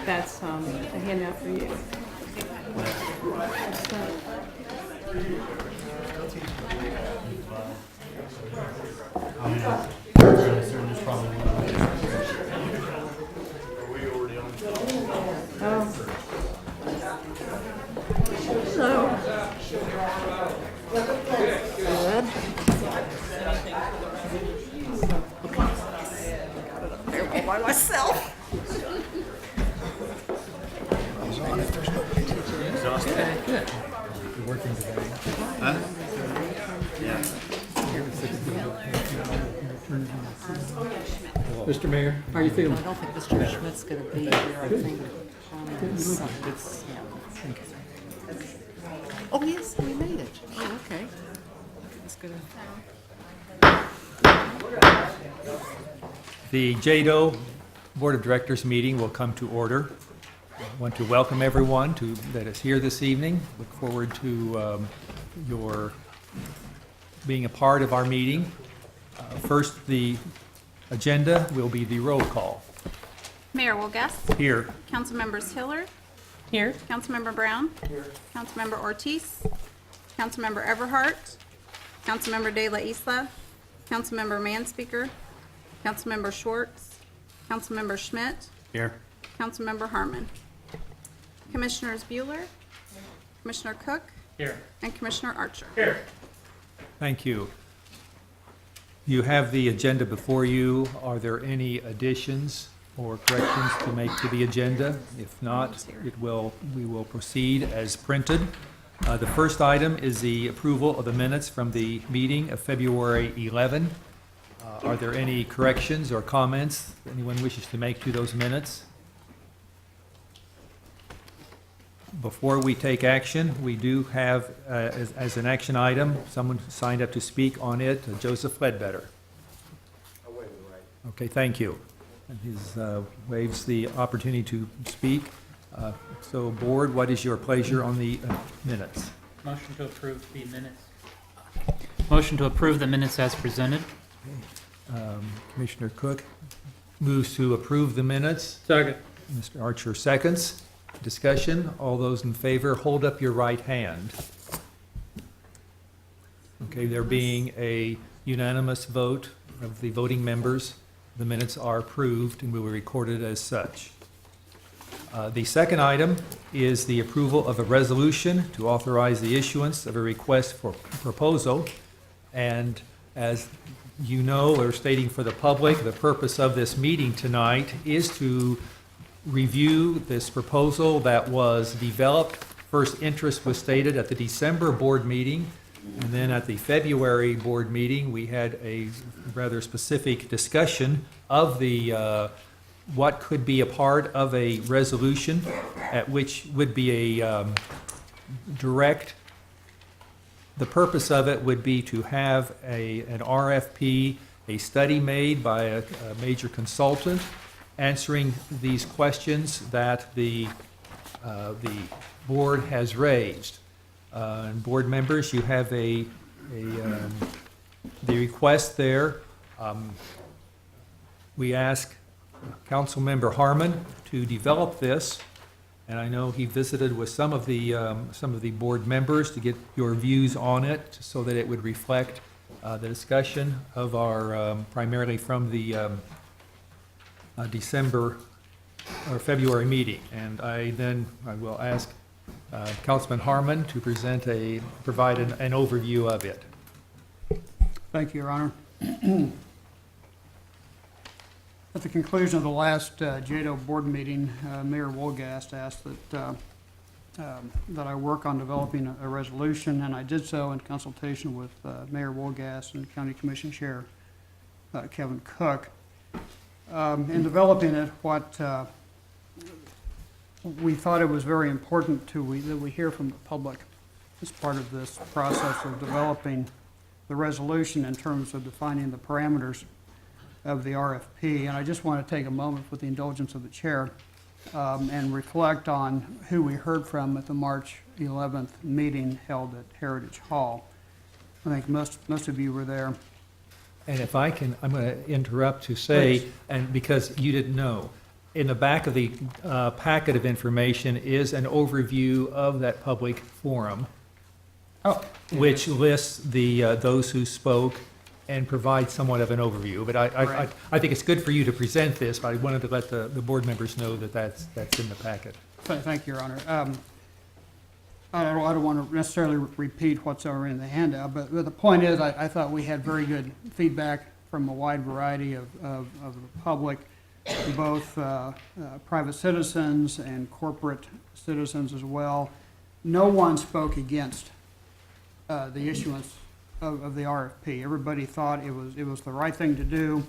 That's a handout for you. Oh. Hello. Good. There all by myself. Exhausted. Good. You're working today. Huh? Yeah. Mr. Mayor, how are you feeling? I don't think Mr. Schmidt's going to be here. I think Oh, yes, we made it. Oh, okay. That's good. The JEDO Board of Directors meeting will come to order. I want to welcome everyone that is here this evening. Look forward to your being a part of our meeting. First, the agenda will be the roll call. Mayor Wolgast. Here. Councilmembers Hiller. Here. Councilmember Brown. Here. Councilmember Ortiz. Councilmember Everhart. Councilmember De La Isla. Councilmember Manspeaker. Councilmember Schwartz. Councilmember Schmidt. Here. Councilmember Harmon. Commissioners Bueller. Commissioner Cook. Here. And Commissioner Archer. Here. Thank you. You have the agenda before you. Are there any additions or corrections to make to the agenda? If not, we will proceed as printed. The first item is the approval of the minutes from the meeting of February 11. Are there any corrections or comments anyone wishes to make to those minutes? Before we take action, we do have, as an action item, someone signed up to speak on it, Joseph Ledbetter. I'll waive the right. Okay, thank you. And he waives the opportunity to speak. So, Board, what is your pleasure on the minutes? Motion to approve the minutes. Motion to approve the minutes as presented. Commissioner Cook moves to approve the minutes. Second. Mr. Archer seconds. Discussion. All those in favor, hold up your right hand. Okay, there being a unanimous vote of the voting members, the minutes are approved and will be recorded as such. The second item is the approval of a resolution to authorize the issuance of a request for proposal. And as you know, or stating for the public, the purpose of this meeting tonight is to review this proposal that was developed. First interest was stated at the December board meeting, and then at the February board meeting, we had a rather specific discussion of the what could be a part of a resolution, at which would be a the purpose of it would be to have an RFP, a study made by a major consultant, answering these questions that the board has raised. And board members, you have the request there. We ask Councilmember Harmon to develop this, and I know he visited with some of the board members to get your views on it, so that it would reflect the discussion of our primarily from the December or February meeting. And I will ask Councilman Harmon to provide an overview of it. Thank you, Your Honor. At the conclusion of the last JEDO board meeting, Mayor Wolgast asked that I work on developing a resolution, and I did so in consultation with Mayor Wolgast and County Commission Chair Kevin Cook. In developing it, what we thought it was very important that we hear from the public as part of this process of developing the resolution in terms of defining the parameters of the RFP. And I just want to take a moment, with the indulgence of the chair, and reflect on who we heard from at the March 11th meeting held at Heritage Hall. I think most of you were there. And if I can, I'm going to interrupt to say, Please. and because you didn't know, in the back of the packet of information is an overview of that public forum, Oh, which lists those who spoke and provides somewhat of an overview. But Right. I think it's good for you to present this, but I wanted to let the board members know that that's in the packet. Thank you, Your Honor. I don't want to necessarily repeat what's already in the handout, but the point is, I thought we had very good feedback from a wide variety of the public, both private citizens and corporate citizens as well. No one spoke against the issuance of the RFP. Everybody thought it was the right thing to do.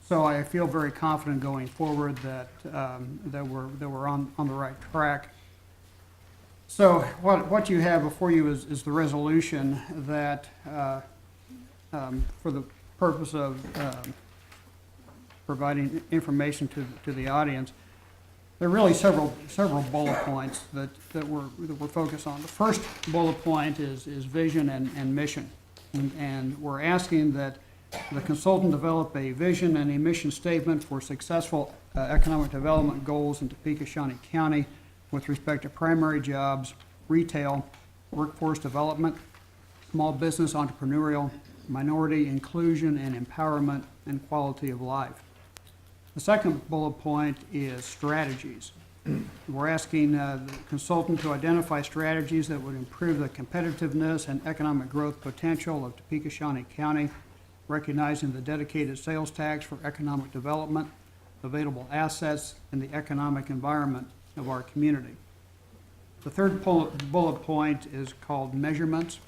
So I feel very confident going forward that we're on the right track. So what you have before you is the resolution that, for the purpose of providing information to the audience, there are really several bullet points that we're focused on. The first bullet point is vision and mission. And we're asking that the consultant develop a vision and a mission statement for successful economic development goals in Topeka, Shawnee County with respect to primary jobs, retail, workforce development, small business entrepreneurial, minority inclusion and empowerment, and quality of life. The second bullet point is strategies. We're asking the consultant to identify strategies that would improve the competitiveness and economic growth potential of Topeka, Shawnee County, recognizing the dedicated sales tax for economic development, available assets, and the economic environment of our community. The third bullet point is called measurements.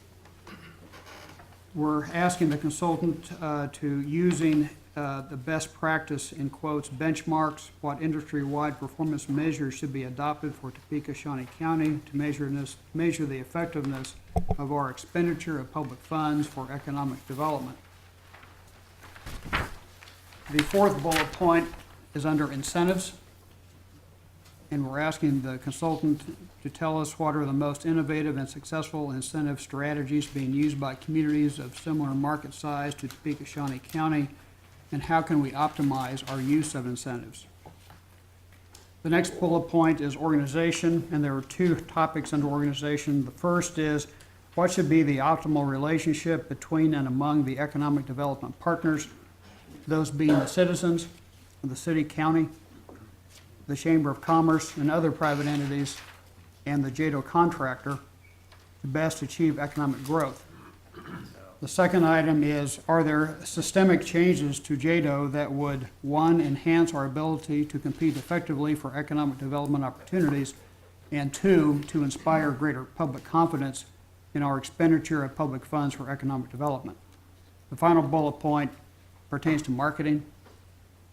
We're asking the consultant to using the best practice, in quotes, benchmarks, what industry-wide performance measures should be adopted for Topeka, Shawnee County to measure the effectiveness of our expenditure of public funds for economic development. The fourth bullet point is under incentives, and we're asking the consultant to tell us what are the most innovative and successful incentive strategies being used by communities of similar market size to Topeka, Shawnee County, and how can we optimize our use of incentives. The next bullet point is organization, and there are two topics under organization. The first is what should be the optimal relationship between and among the economic development partners, those being the citizens of the city, county, the Chamber of Commerce, and other private entities, and the JEDO contractor to best achieve economic growth. The second item is, are there systemic changes to JEDO that would, one, enhance our ability to compete effectively for economic development opportunities, and two, to inspire greater public confidence in our expenditure of public funds for economic development. The final bullet point pertains to marketing,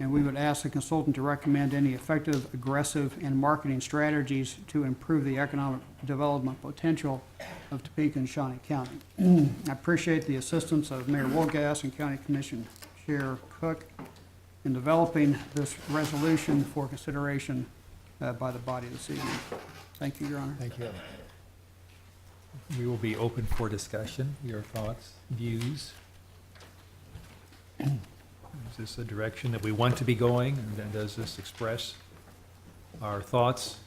and we would ask the consultant to recommend any effective, aggressive, and marketing strategies to improve the economic development potential of Topeka and Shawnee County. I appreciate the assistance of Mayor Wolgass and County Commission Chair Cook in developing this resolution for consideration by the body this evening. Thank you, Your Honor. Thank you. We will be open for discussion, your thoughts, views. Is this a direction that we want to be going, and then does this express our thoughts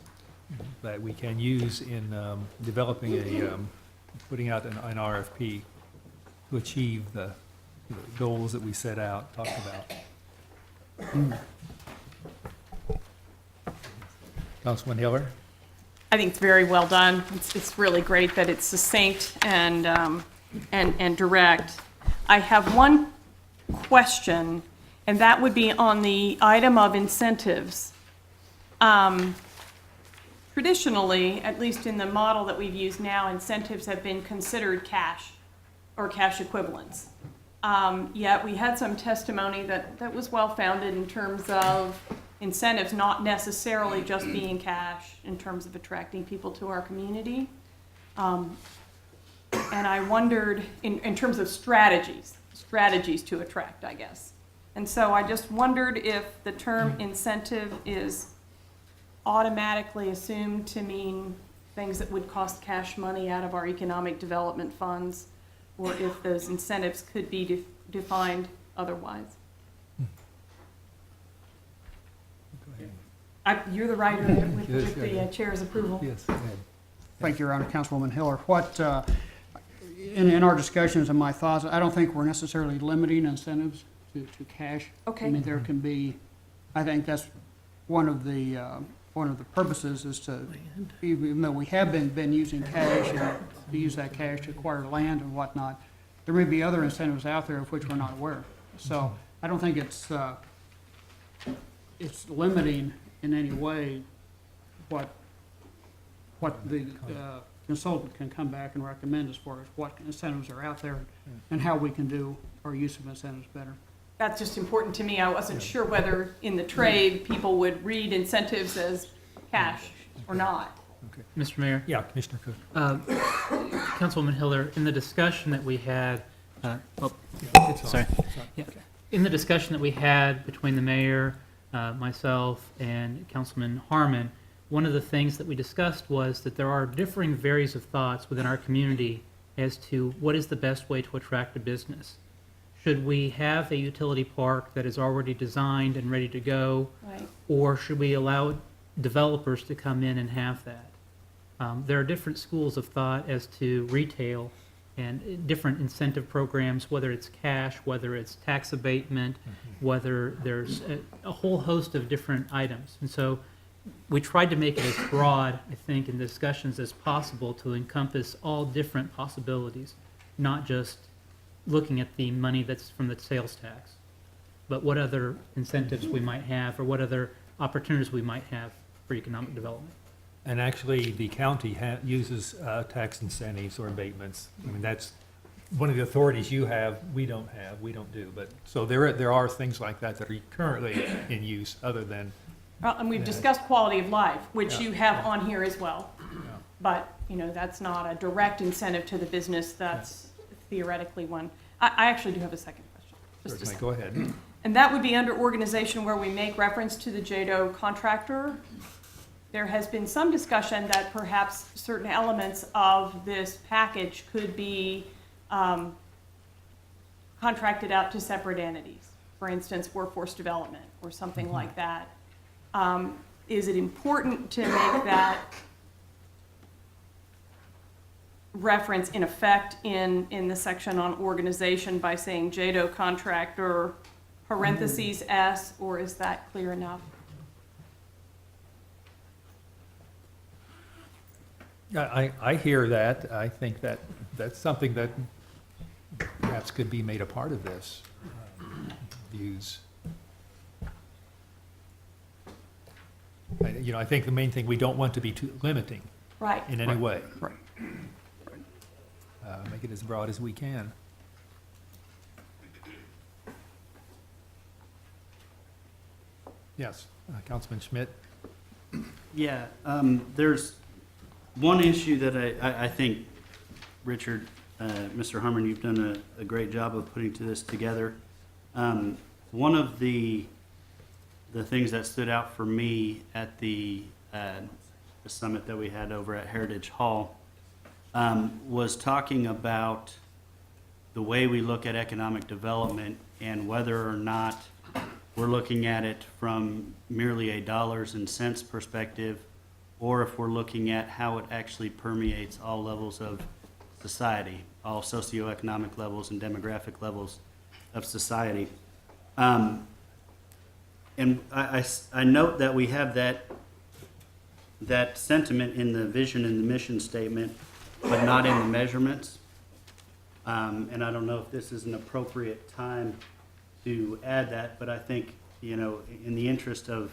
that we can use in developing putting out an RFP to achieve the goals that we set out, talked about? Councilman Hiller? I think it's very well done. It's really great that it's succinct and direct. I have one question, and that would be on the item of incentives. Traditionally, at least in the model that we've used now, incentives have been considered cash or cash equivalents. Yet we had some testimony that was well-founded in terms of incentives not necessarily just being cash in terms of attracting people to our community. And I wondered, in terms of strategies to attract, I guess. And so I just wondered if the term incentive is automatically assumed to mean things that would cost cash money out of our economic development funds, or if those incentives could be defined otherwise. You're the writer with Yes, the yeah. chair's approval. Yes, go ahead. Thank you, Your Honor. Councilwoman Hiller. In our discussions and my thoughts, I don't think we're necessarily limiting incentives to cash. Okay. I mean, there can be, I think that's one of the purposes is to, even though we have been using cash and to use that cash to acquire land and whatnot, there may be other incentives out there of which we're not aware. So I don't think it's limiting in any way what the consultant can come back and recommend as far as what incentives are out there and how we can do our use of incentives better. That's just important to me. I wasn't sure whether in the trade, people would read incentives as cash or not. Okay. Mr. Mayor, Yeah, Commissioner Cook. Councilwoman Hiller, in the discussion that we had, It's on. sorry. It's on. Yeah. In the discussion that we had between the mayor, myself, and Councilman Harmon, one of the things that we discussed was that there are differing varies of thoughts within our community as to what is the best way to attract a business. Should we have a utility park that is already designed and ready to go, Right. or should we allow developers to come in and have that? There are different schools of thought as to retail and different incentive programs, whether it's cash, whether it's tax abatement, whether there's a whole host of different items. And so we tried to make it as broad, I think, in discussions as possible to encompass all different possibilities, not just looking at the money that's from the sales tax, but what other incentives we might have or what other opportunities we might have for economic development. And actually, the county uses tax incentives or abatements. I mean, that's one of the authorities you have, we don't do. But, so there are things like that that are currently in use other than, And we've Yeah. discussed quality of life, which Yeah. you have on here as well. you know, But, that's not a direct incentive to the business, that's theoretically one. I actually do have a second question. Just a certainly, second. go ahead. And that would be under organization where we make reference to the JEDO contractor. There has been some discussion that perhaps certain elements of this package could be contracted out to separate entities. For instance, workforce development or something like that. Is it important to make that reference in effect in the section on organization by saying JEDO contractor parentheses S, or is that clear enough? I hear that. I think that's something that perhaps could be made a part of this views. I think the main thing, we don't want to be too limiting Right. in any way. Right. Make it as broad as we can. Yes, Councilman Schmidt? Yeah, there's one issue that I think, Richard, Mr. Harmon, you've done a great job of putting this together. One of the things that stood out for me at the summit that we had over at Heritage Hall was talking about the way we look at economic development and whether or not we're looking at it from merely a dollars and cents perspective, or if we're looking at how it actually permeates all levels of society, all socioeconomic levels and demographic levels of society. And I note that we have that sentiment in the vision and the mission statement, but not in the measurements. And I don't know if this is an appropriate time to add that, but I think, in the interest of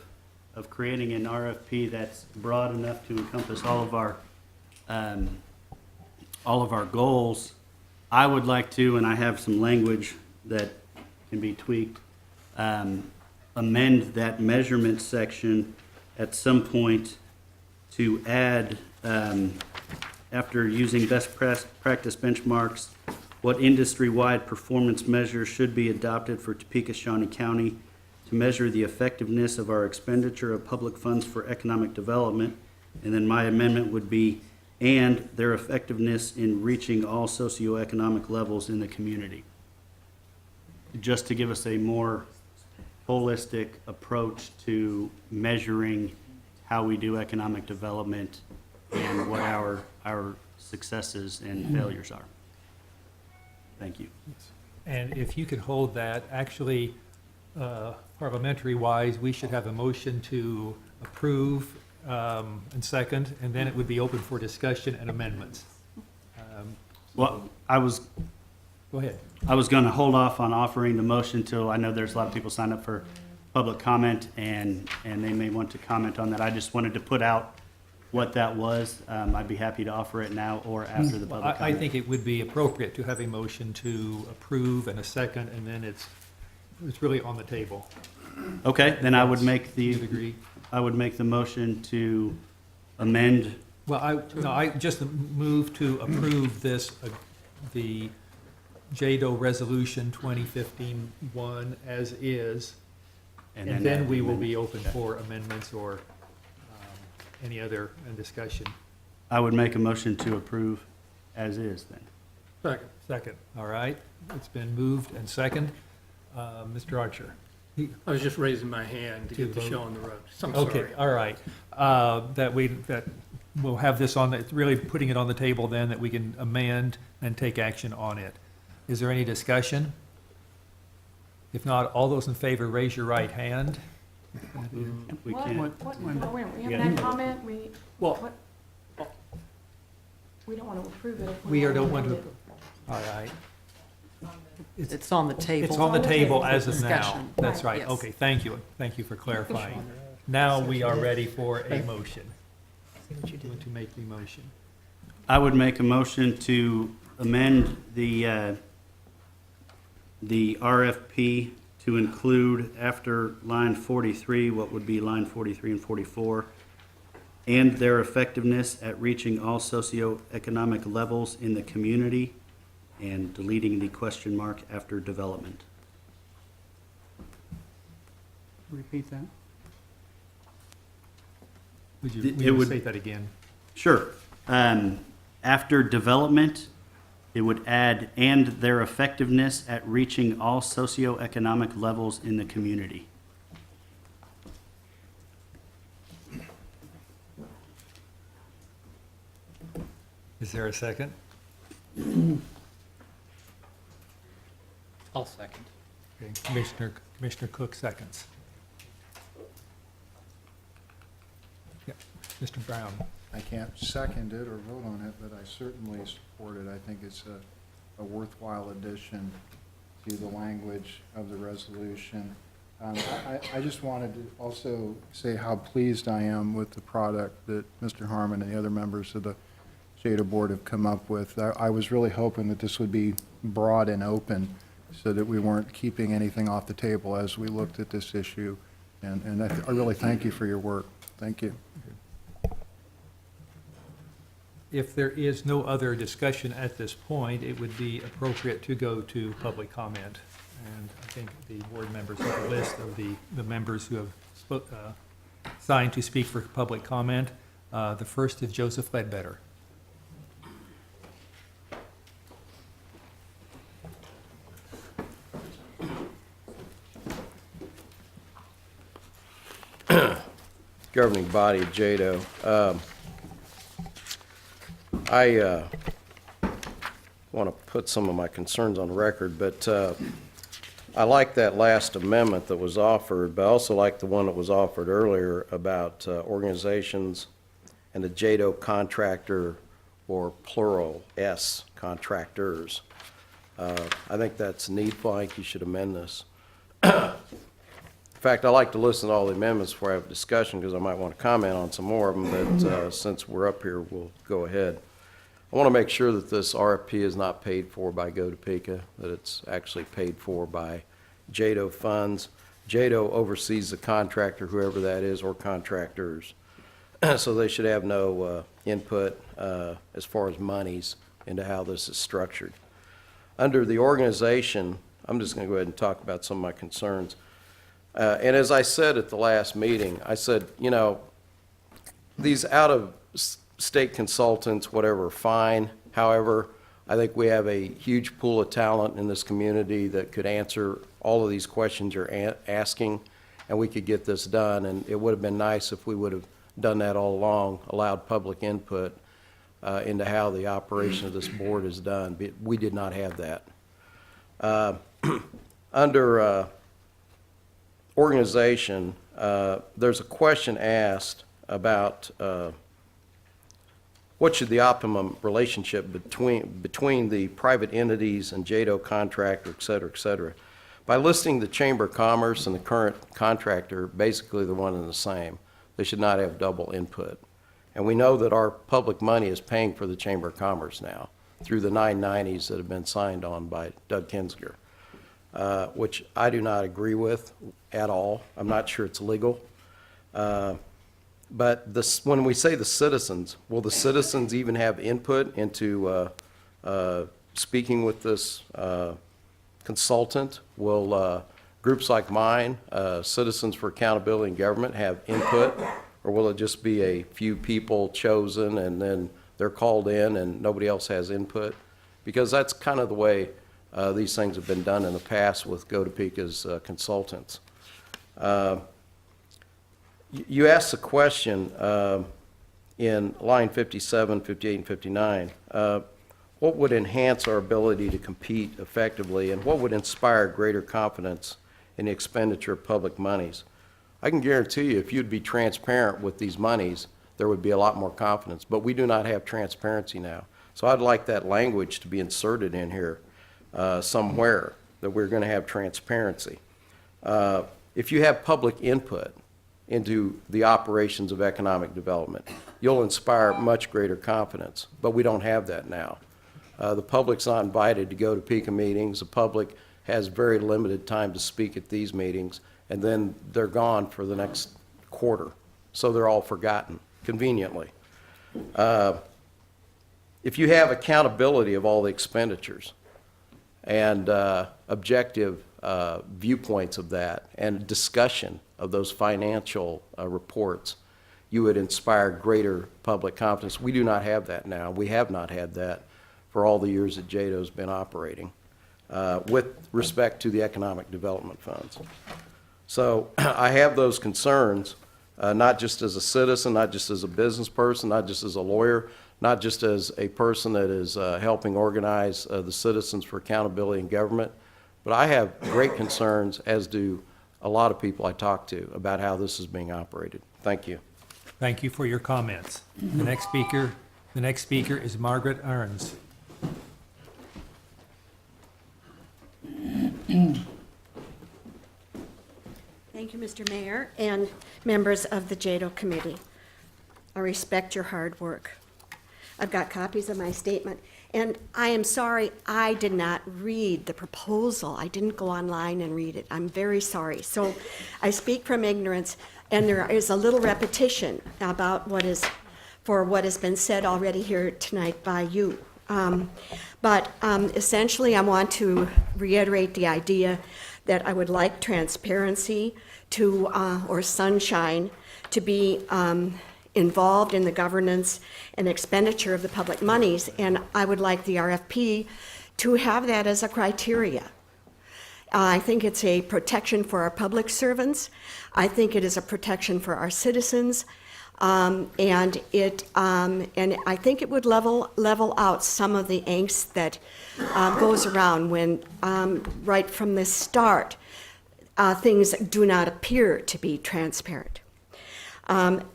creating an RFP that's broad enough to encompass all of our goals, I would like to, and I have some language that can be tweaked, amend that measurement section at some point to add, after using best practice benchmarks, what industry-wide performance measures should be adopted for Topeka, Shawnee County to measure the effectiveness of our expenditure of public funds for economic development. And then my amendment would be, and their effectiveness in reaching all socioeconomic levels in the community. Just to give us a more holistic approach to measuring how we do economic development and what our successes and failures are. Thank you. And if you could hold that, actually, parliamentary-wise, we should have a motion to approve and second, and then it would be open for discussion and amendments. Well, I was Go ahead. going to hold off on offering the motion till I know there's a lot of people signed up for public comment, and they may want to comment on that. I just wanted to put out what that was. I'd be happy to offer it now or after the public I comment. think it would be appropriate to have a motion to approve and a second, and then it's really on the table. Okay, then I would make You'd agree? I would make the motion to amend. Well, I just move to approve this, the JEDO Resolution 2015-1 as is, and then we will be open for amendments or any other discussion. I would make a motion to approve as is then. Second. Second, all right. It's been moved and second. Mr. Archer? I was just raising my hand to get the vote. show on the road. I'm Okay, sorry. all right. That we'll have this on, it's really putting it on the table then that we can amend and take action on it. Is there any discussion? If not, all those in favor, raise your right hand. We What? can't. What? Oh, wait, we Yeah. haven't had comment, we, Well, what? We don't want to approve it if we we don't want to, amend it. all right. It's on the table. It's on the table as of now. Discussion. That's right. Yes. Okay, thank you. Thank you for clarifying. Now we are ready for a motion. You want to make the motion? I would make a motion to amend the RFP to include after line 43, what would be line 43 and 44, and their effectiveness at reaching all socioeconomic levels in the community, and deleting the question mark after development. Repeat that. Would It you would- say that again? Sure. After development, it would add, and their effectiveness at reaching all socioeconomic levels in the community. Is there a second? I'll second. Okay, Commissioner Cook seconds. Yeah, Mr. Brown. I can't second it or vote on it, but I certainly support it. I think it's a worthwhile addition to the language of the resolution. I just wanted to also say how pleased I am with the product that Mr. Harmon and the other members of the JEDO board have come up with. I was really hoping that this would be broad and open so that we weren't keeping anything off the table as we looked at this issue. And I really thank you for your work. Thank you. If there is no other discussion at this point, it would be appropriate to go to public comment. And I think the board members have a list of the members who have signed to speak for public comment. The first is Joseph Ledbetter. Governing body of JEDO. I want to put some of my concerns on record, but I like that last amendment that was offered, but I also like the one that was offered earlier about organizations and the JEDO contractor, or plural S, contractors. I think that's needful. I think you should amend this. In fact, I like to listen to all the amendments before I have a discussion, because I might want to comment on some more of them, but since we're up here, we'll go ahead. I want to make sure that this RFP is not paid for by Go-Topeka, that it's actually paid for by JEDO funds. JEDO oversees the contractor, whoever that is, or contractors. So they should have no input as far as monies into how this is structured. Under the organization, I'm just going to go ahead and talk about some of my concerns. And as I said at the last meeting, I said, you know, these out-of-state consultants, whatever, fine. However, I think we have a huge pool of talent in this community that could answer all of these questions you're asking, and we could get this done. And it would have been nice if we would have done that all along, allowed public input into how the operation of this board is done. But we did not have that. Under organization, there's a question asked about what should the optimum relationship between the private entities and JEDO contractor, et cetera, By listing the Chamber of Commerce and the current contractor, basically they're one and the same. They should not have double input. And we know that our public money is paying for the Chamber of Commerce now through the 990s that have been signed on by Doug Kinziger, which I do not agree with at all. I'm not sure it's legal. But this, when we say the citizens, will the citizens even have input into speaking with this consultant? Will groups like mine, Citizens for Accountability in Government, have input? Or will it just be a few people chosen and then they're called in and nobody else has input? Because that's kind of the way these things have been done in the past with Go-Topeka's consultants. You asked the question in line 57, 58, and 59, what would enhance our ability to compete effectively and what would inspire greater confidence in the expenditure of public monies? I can guarantee you if you'd be transparent with these monies, there would be a lot more confidence, but we do not have transparency now. So I'd like that language to be inserted in here somewhere, that we're going to have transparency. If you have public input into the operations of economic development, you'll inspire much greater confidence, but we don't have that now. The public's not invited to go to Topeka meetings. The public has very limited time to speak at these meetings, and then they're gone for the next quarter. So they're all forgotten, conveniently. If you have accountability of all the expenditures and objective viewpoints of that and discussion of those financial reports, you would inspire greater public confidence. We do not have that now. We have not had that for all the years that JEDO's been operating with respect to the economic development funds. So I have those concerns, not just as a citizen, not just as a business person, not just as a lawyer, not just as a person that is helping organize the Citizens for Accountability in Government, but I have great concerns, as do a lot of people I talk to, about how this is being operated. Thank you. Thank you for your comments. The next speaker is Margaret Arns. Thank you, Mr. Mayor, and members of the JEDO Committee. I respect your hard work. I've got copies of my statement, and I am sorry I did not read the proposal. I didn't go online and read it. I'm very sorry. So I speak from ignorance, and there is a little repetition about what has been said already here tonight by you. But essentially, I want to reiterate the idea that I would like transparency to, or sunshine, to be involved in the governance and expenditure of the public monies, and I would like the RFP to have that as a criteria. I think it's a protection for our public servants. I think it is a protection for our citizens, and I think it would level out some of the angst that goes around when right from the start things do not appear to be transparent.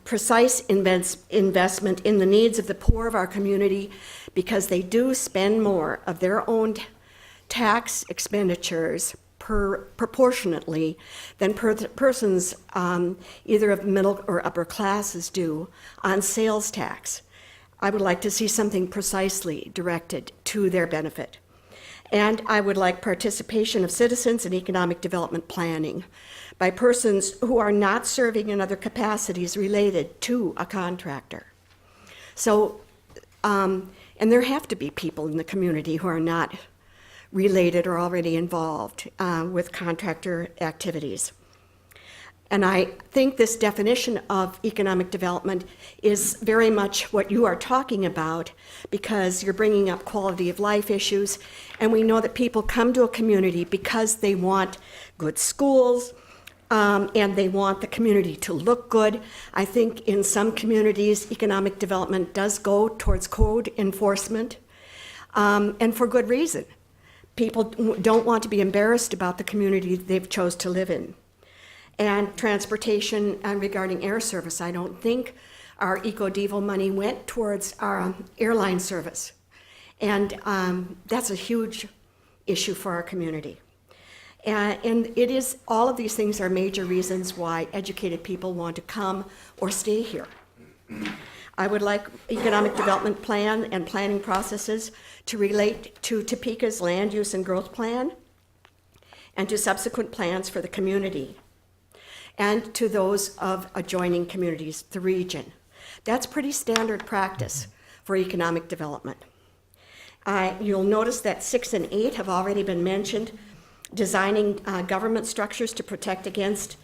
Precise investment in the needs of the poor of our community, because they do spend more of their own tax expenditures proportionately than persons either of middle or upper classes do on sales tax. I would like to see something precisely directed to their benefit. And I would like participation of citizens in economic development planning by persons who are not serving in other capacities related to a contractor. So, and there have to be people in the community who are not related or already involved with contractor activities. And I think this definition of economic development is very much what you are talking about, because you're bringing up quality of life issues. And we know that people come to a community because they want good schools, and they want the community to look good. I think in some communities, economic development does go towards code enforcement, and for good reason. People don't want to be embarrassed about the community they've chose to live in. And transportation regarding air service, I don't think our EcoDevo money went towards our airline service. And that's a huge issue for our community. And it is, all of these things are major reasons why educated people want to come or stay here. I would like economic development plan and planning processes to relate to Topeka's land use and growth plan and to subsequent plans for the community and to those of adjoining communities, the region. That's pretty standard practice for economic development. You'll notice that 6 and 8 have already been mentioned. Designing government structures to protect against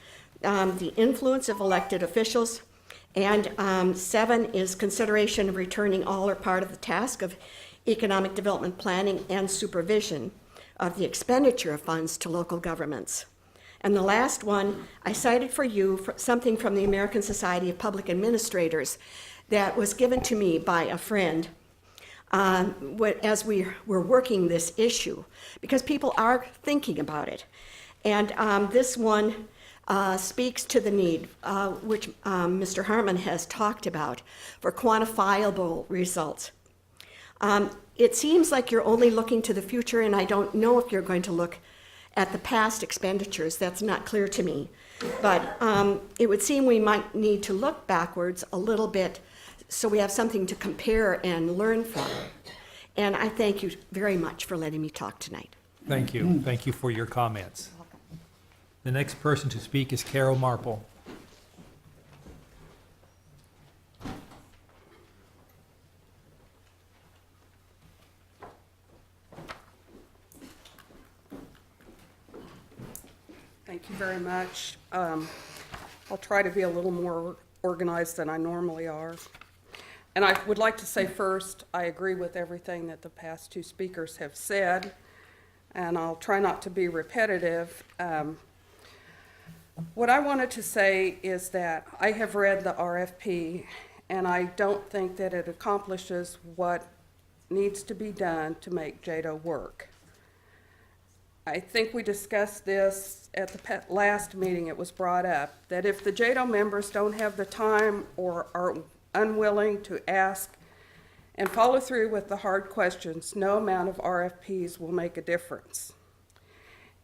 the influence of elected officials. And 7 is consideration of returning all or part of the task of economic development planning and supervision of the expenditure of funds to local governments. And the last one, I cited for you something from the American Society of Public Administrators that was given to me by a friend as we were working this issue, because people are thinking about it. And this one speaks to the need, which Mr. Harmon has talked about, for quantifiable results. It seems like you're only looking to the future, and I don't know if you're going to look at the past expenditures. That's not clear to me. But it would seem we might need to look backwards a little bit so we have something to compare and learn from. And I thank you very much for letting me talk tonight. Thank you. Thank you for your comments. The next person to speak is Carol Marple. Thank you very much. I'll try to be a little more organized than I normally are. And I would like to say first, I agree with everything that the past 2 speakers have said, and I'll try not to be repetitive. What I wanted to say is that I have read the RFP, and I don't think that it accomplishes what needs to be done to make JEDO work. I think we discussed this at the last meeting. It was brought up that if the JEDO members don't have the time or are unwilling to ask and follow through with the hard questions, no amount of RFPs will make a difference.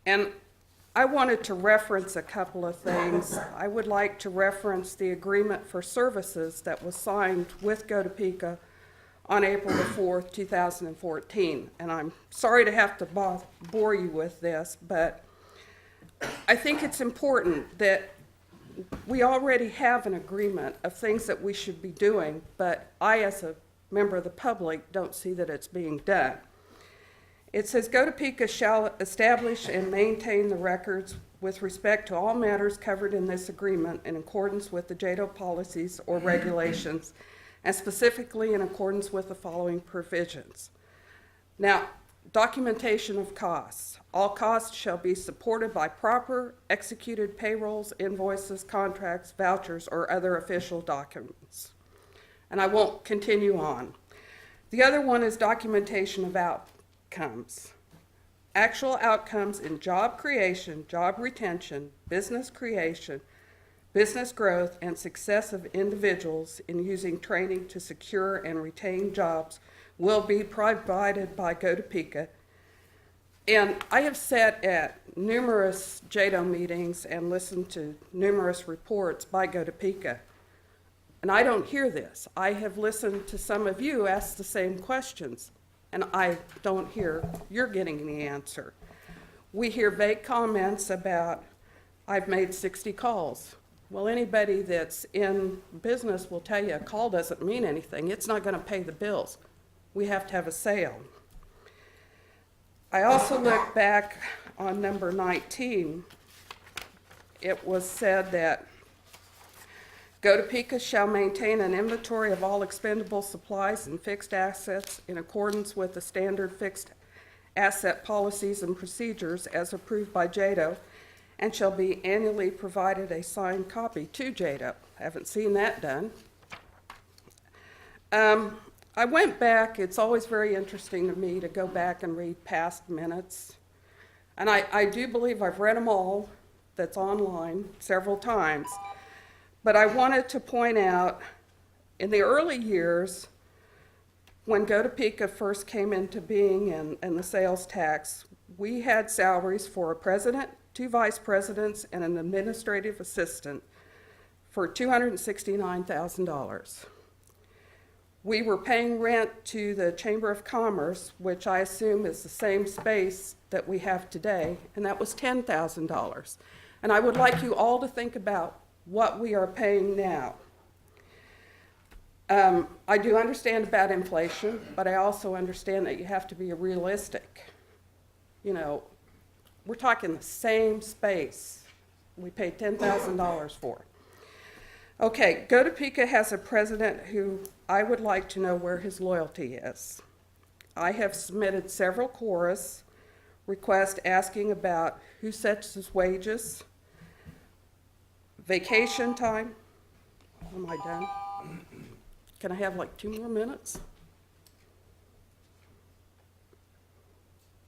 And I wanted to reference a couple of things. I would like to reference the agreement for services that was signed with Go Topeka on April the 4th, 2014. And I'm sorry to have to bore you with this, but I think it's important that we already have an agreement of things that we should be doing, but I, as a member of the public, don't see that it's being done. It says, Go Topeka shall establish and maintain the records with respect to all matters covered in this agreement in accordance with the JEDO policies or regulations, and specifically in accordance with the following provisions. Now, documentation of costs. All costs shall be supported by proper executed payrolls, invoices, contracts, vouchers, or other official documents. And I won't continue on. The other one is documentation of outcomes. Actual outcomes in job creation, job retention, business creation, business growth, and success of individuals in using training to secure and retain jobs will be provided by Go Topeka. And I have sat at numerous JEDO meetings and listened to numerous reports by Go Topeka. And I don't hear this. I have listened to some of you ask the same questions, and I don't hear you're getting the answer. We hear vague comments about, I've made 60 calls. Well, anybody that's in business will tell you a call doesn't mean anything. It's not going to pay the bills. We have to have a sale. I also look back on number 19, it was said that GO-TOPECA shall maintain an inventory of all expendable supplies and fixed assets in accordance with the standard fixed asset policies and procedures as approved by JEDO, and shall be annually provided a signed copy to JEDO. Haven't seen that done. I went back. It's always very interesting to me to go back and read past minutes. And I do believe I've read them all, that's online, several times. But I wanted to point out, in the early years, when GO-TOPECA first came into being and the sales tax, we had salaries for a president, 2 vice presidents, and an administrative assistant for $269,000. We were paying rent to the Chamber of Commerce, which I assume is the same space that we have today, and that was $10,000. And I would like you all to think about what we are paying now. I do understand about inflation, but I also understand that you have to be realistic. You know, we're talking the same space we paid $10,000 for. Okay, GO-TOPECA has a president who I would like to know where his loyalty is. I have submitted several chorus requests asking about who sets his wages, vacation time. Am I done? Can I have like 2 more minutes?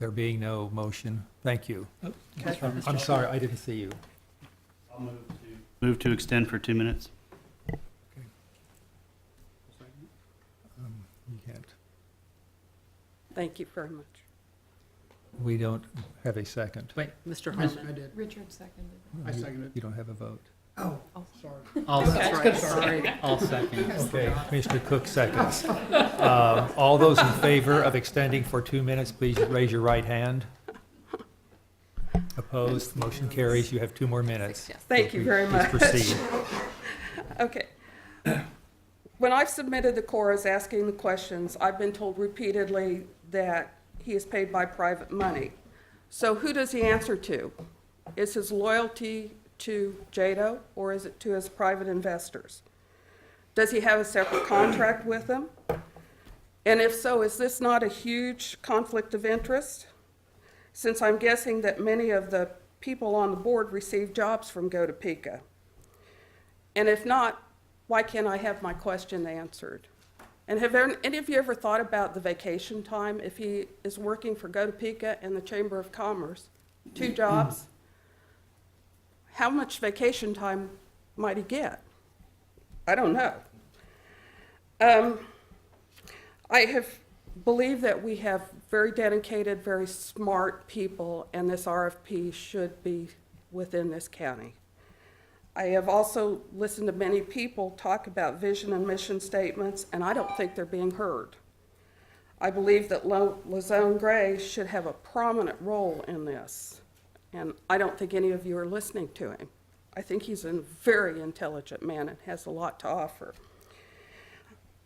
There being no motion, thank you. Okay. I'm sorry, I didn't see you. I'll move to extend for 2 minutes. You can't. Thank you very much. We don't have a second. Wait, Mr. I Harmon? did. Richard seconded. I seconded. You don't have a vote. Oh, sorry. I'll, That's right, sorry. I'll second. Okay, Mr. Cook seconds. All those in favor of extending for 2 minutes, please raise your right hand. Opposed, motion carries. You have 2 more minutes. Thank you very much. Please proceed. Okay. When I've submitted the chorus asking the questions, I've been told repeatedly that he is paid by private money. So who does he answer to? Is his loyalty to JEDO, or is it to his private investors? Does he have a separate contract with them? And if so, is this not a huge conflict of interest? Since I'm guessing that many of the people on the board receive jobs from GO-TOPECA. And if not, why can't I have my question answered? And have any of you ever thought about the vacation time? If he is working for GO-TOPECA and the Chamber of Commerce, 2 jobs, how much vacation time might he get? I don't know. I believe that we have very dedicated, very smart people, and this RFP should be within this county. I have also listened to many people talk about vision and mission statements, and I don't think they're being heard. I believe that Lazone Gray should have a prominent role in this, and I don't think any of you are listening to him. I think he's a very intelligent man and has a lot to offer.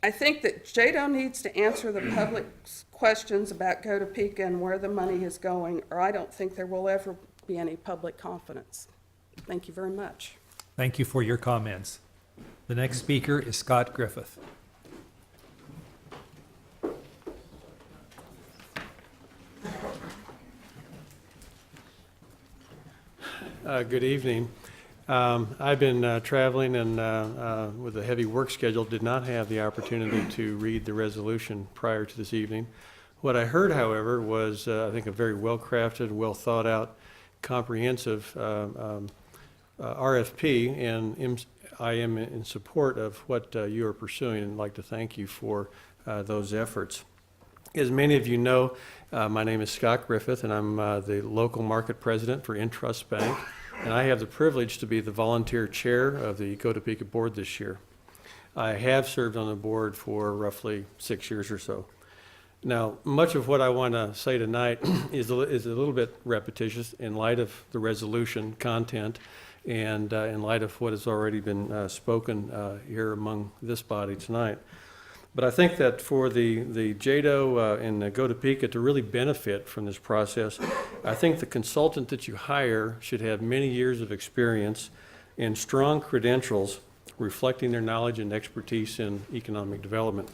I think that JEDO needs to answer the public's questions about GO-TOPECA and where the money is going, or I don't think there will ever be any public confidence. Thank you very much. Thank you for your comments. The next speaker is Scott Griffith. Good evening. I've been traveling and with a heavy work schedule, did not have the opportunity to read the resolution prior to this evening. What I heard, however, was I think a very well-crafted, well-thought-out, comprehensive RFP, and I am in support of what you are pursuing, and I'd like to thank you for those efforts. As many of you know, my name is Scott Griffith, and I'm the local market president for Intrust Bank, and I have the privilege to be the volunteer chair of the GO-TOPECA board this year. I have served on the board for roughly 6 years or so. Now, much of what I want to say tonight is a little bit repetitious in light of the resolution content and in light of what has already been spoken here among this body tonight. But I think that for the JEDO and the Go Topeka to really benefit from this process, I think the consultant that you hire should have many years of experience and strong credentials reflecting their knowledge and expertise in economic development.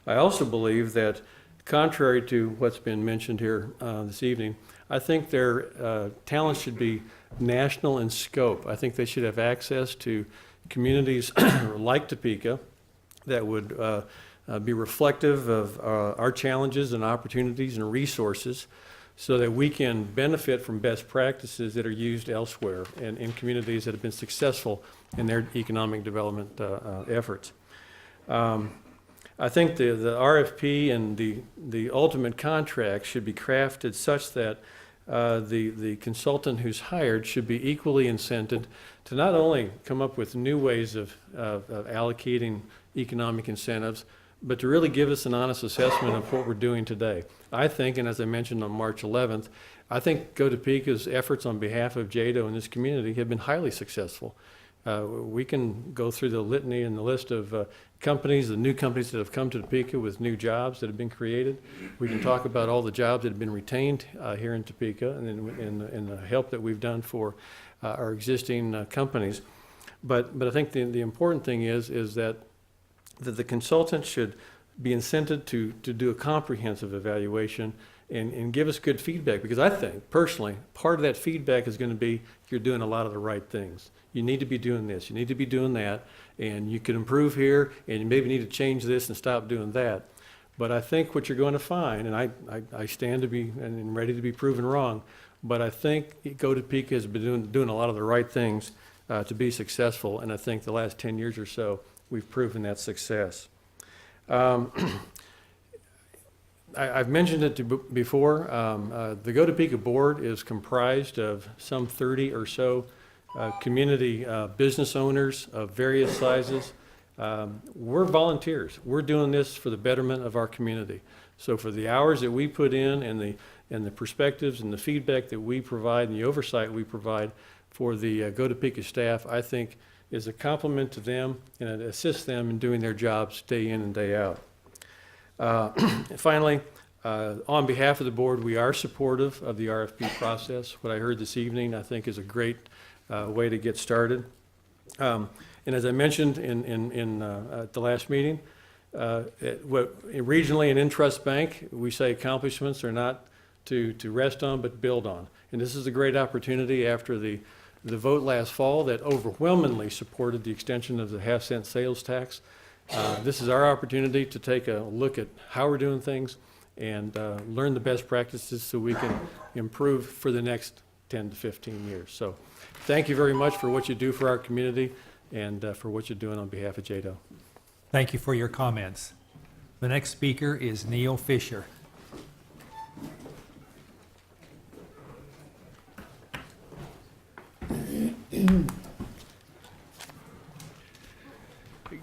I also believe that, contrary to what's been mentioned here this evening, I think their talents should be national in scope. I think they should have access to communities like Topeka that would be reflective of our challenges and opportunities and resources, so that we can benefit from best practices that are used elsewhere and in communities that have been successful in their economic development efforts. I think the RFP and the ultimate contract should be crafted such that the consultant who's hired should be equally incented to not only come up with new ways of allocating economic incentives, but to really give us an honest assessment of what we're doing today. I think, and as I mentioned on March 11th, I think Go Topeka's efforts on behalf of JEDO and this community have been highly successful. We can go through the litany and the list of companies, the new companies that have come to Topeka with new jobs that have been created. We can talk about all the jobs that have been retained here in Topeka and the help that we've done for our existing companies. But I think the important thing is that the consultant should be incented to do a comprehensive evaluation and give us good feedback, because I think, personally, part of that feedback is going to be you're doing a lot of the right things. You need to be doing this, you need to be doing that, and you can improve here, and you maybe need to change this and stop doing that. But I think what you're going to find, and I stand to be and ready to be proven wrong, but I think Go Topeka has been doing a lot of the right things to be successful, and I think the last 10 years or so, we've proven that success. I've mentioned it before. The Go Topeka board is comprised of some 30 or so community business owners of various sizes. We're volunteers. We're doing this for the betterment of our community. So for the hours that we put in and the perspectives and the feedback that we provide and the oversight we provide for the Go Topeka staff, I think is a compliment to them, and it assists them in doing their jobs day in and day out. Finally, on behalf of the board, we are supportive of the RFP process. What I heard this evening, I think, is a great way to get started. And as I mentioned at the last meeting, regionally and in Trust Bank, we say accomplishments are not to rest on, but build on. And this is a great opportunity after the vote last fall that overwhelmingly supported the extension of the half-cent sales tax. This is our opportunity to take a look at how we're doing things and learn the best practices so we can improve for the next 10 to 15 years. So thank you very much for what you do for our community and for what you're doing on behalf of JEDO. Thank you for your comments. The next speaker is Neil Fisher.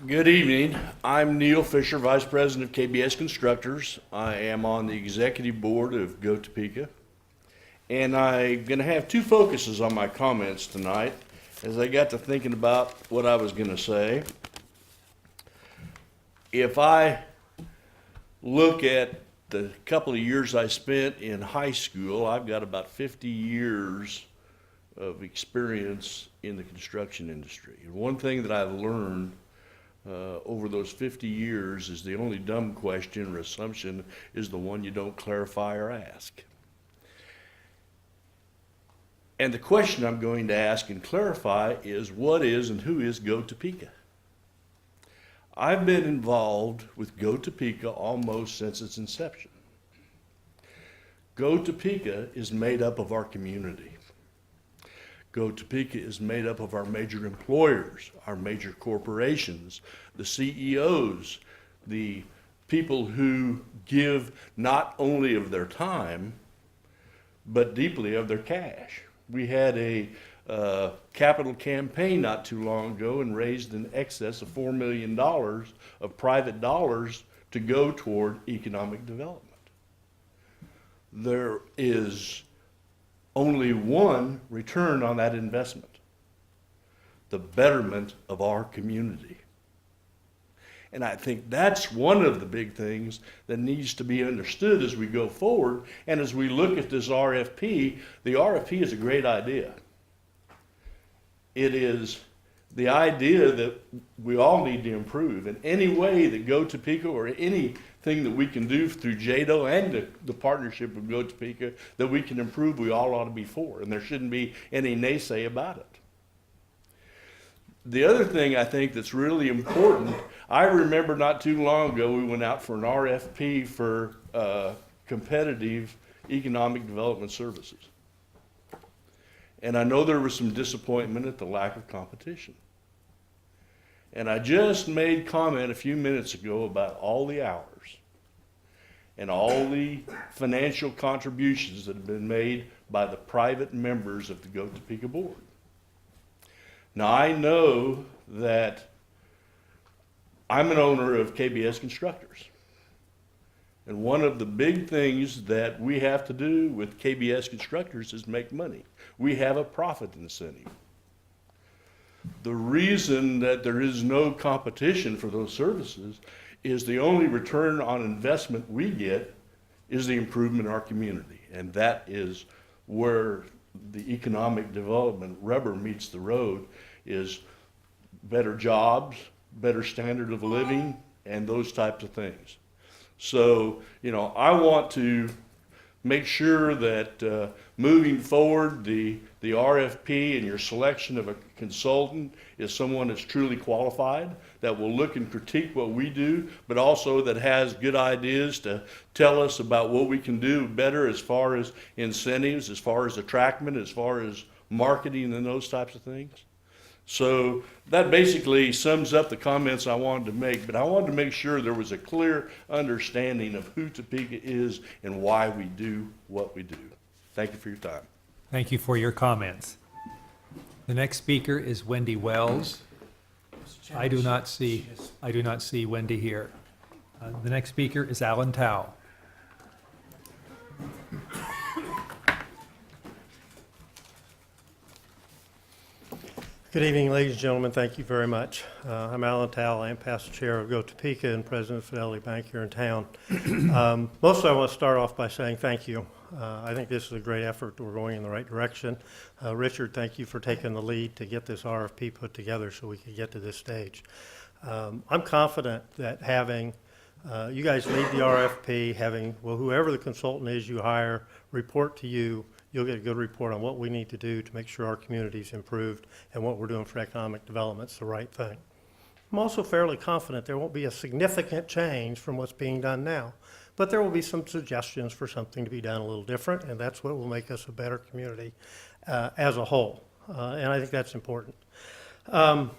Good evening. I'm Neil Fisher, Vice President of KBS Constructors. I am on the executive board of Go Topeka. And I'm going to have two focuses on my comments tonight as I got to thinking about what I was going to say. If I look at the couple of years I spent in high school, I've got about 50 years of experience in the construction industry. And one thing that I've learned over those 50 years is the only dumb question or assumption is the one you don't clarify or ask. And the question I'm going to ask and clarify is what is and who is Go Topeka? I've been involved with Go Topeka almost since its inception. Go Topeka is made up of our community. Go Topeka is made up of our major employers, our major corporations, the CEOs, the people who give not only of their time, but deeply of their cash. We had a capital campaign not too long ago and raised in excess of $4 million of private dollars to go toward economic development. There is only one return on that investment: the betterment of our community. And I think that's one of the big things that needs to be understood as we go forward. And as we look at this RFP, the RFP is a great idea. It is the idea that we all need to improve. And any way that Go Topeka or anything that we can do through JEDO and the partnership with Go Topeka that we can improve, we all ought to be for. And there shouldn't be any naysay about it. The other thing I think that's really important, I remember not too long ago, we went out for an RFP for competitive economic development services. And I know there was some disappointment at the lack of competition. And I just made comment a few minutes ago about all the hours and all the financial contributions that have been made by the private members of the Go Topeka board. Now, I know that I'm an owner of KBS Constructors. And one of the big things that we have to do with KBS Constructors is make money. We have a profit incentive. The reason that there is no competition for those services is the only return on investment we get is the improvement in our community. And that is where the economic development rubber meets the road, is better jobs, better standard of living, and those types of things. So, I want to make sure that moving forward, the RFP and your selection of a consultant is someone that's truly qualified, that will look and critique what we do, but also that has good ideas to tell us about what we can do better as far as incentives, as far as attractment, as far as marketing and those types of things. So that basically sums up the comments I wanted to make, but I wanted to make sure there was a clear understanding of who Topeka is and why we do what we do. Thank you for your time. Thank you for your comments. The next speaker is Wendy Wells. I do not see Wendy here. The next speaker is Alan Tao. Good evening, ladies and gentlemen. Thank you very much. I'm Alan Towle. I am past chair of Go Topeka and president of Fidelity Bank here in town. Mostly I want to start off by saying thank you. I think this is a great effort. We're going in the right direction. Richard, thank you for taking the lead to get this RFP put together so we could get to this stage. I'm confident that having you guys lead the RFP, having whoever the consultant is you hire report to you, you'll get a good report on what we need to do to make sure our community's improved and what we're doing for economic development's the right thing. I'm also fairly confident there won't be a significant change from what's being done now, but there will be some suggestions for something to be done a little different, and that's what will make us a better community as a whole, and I think that's important. One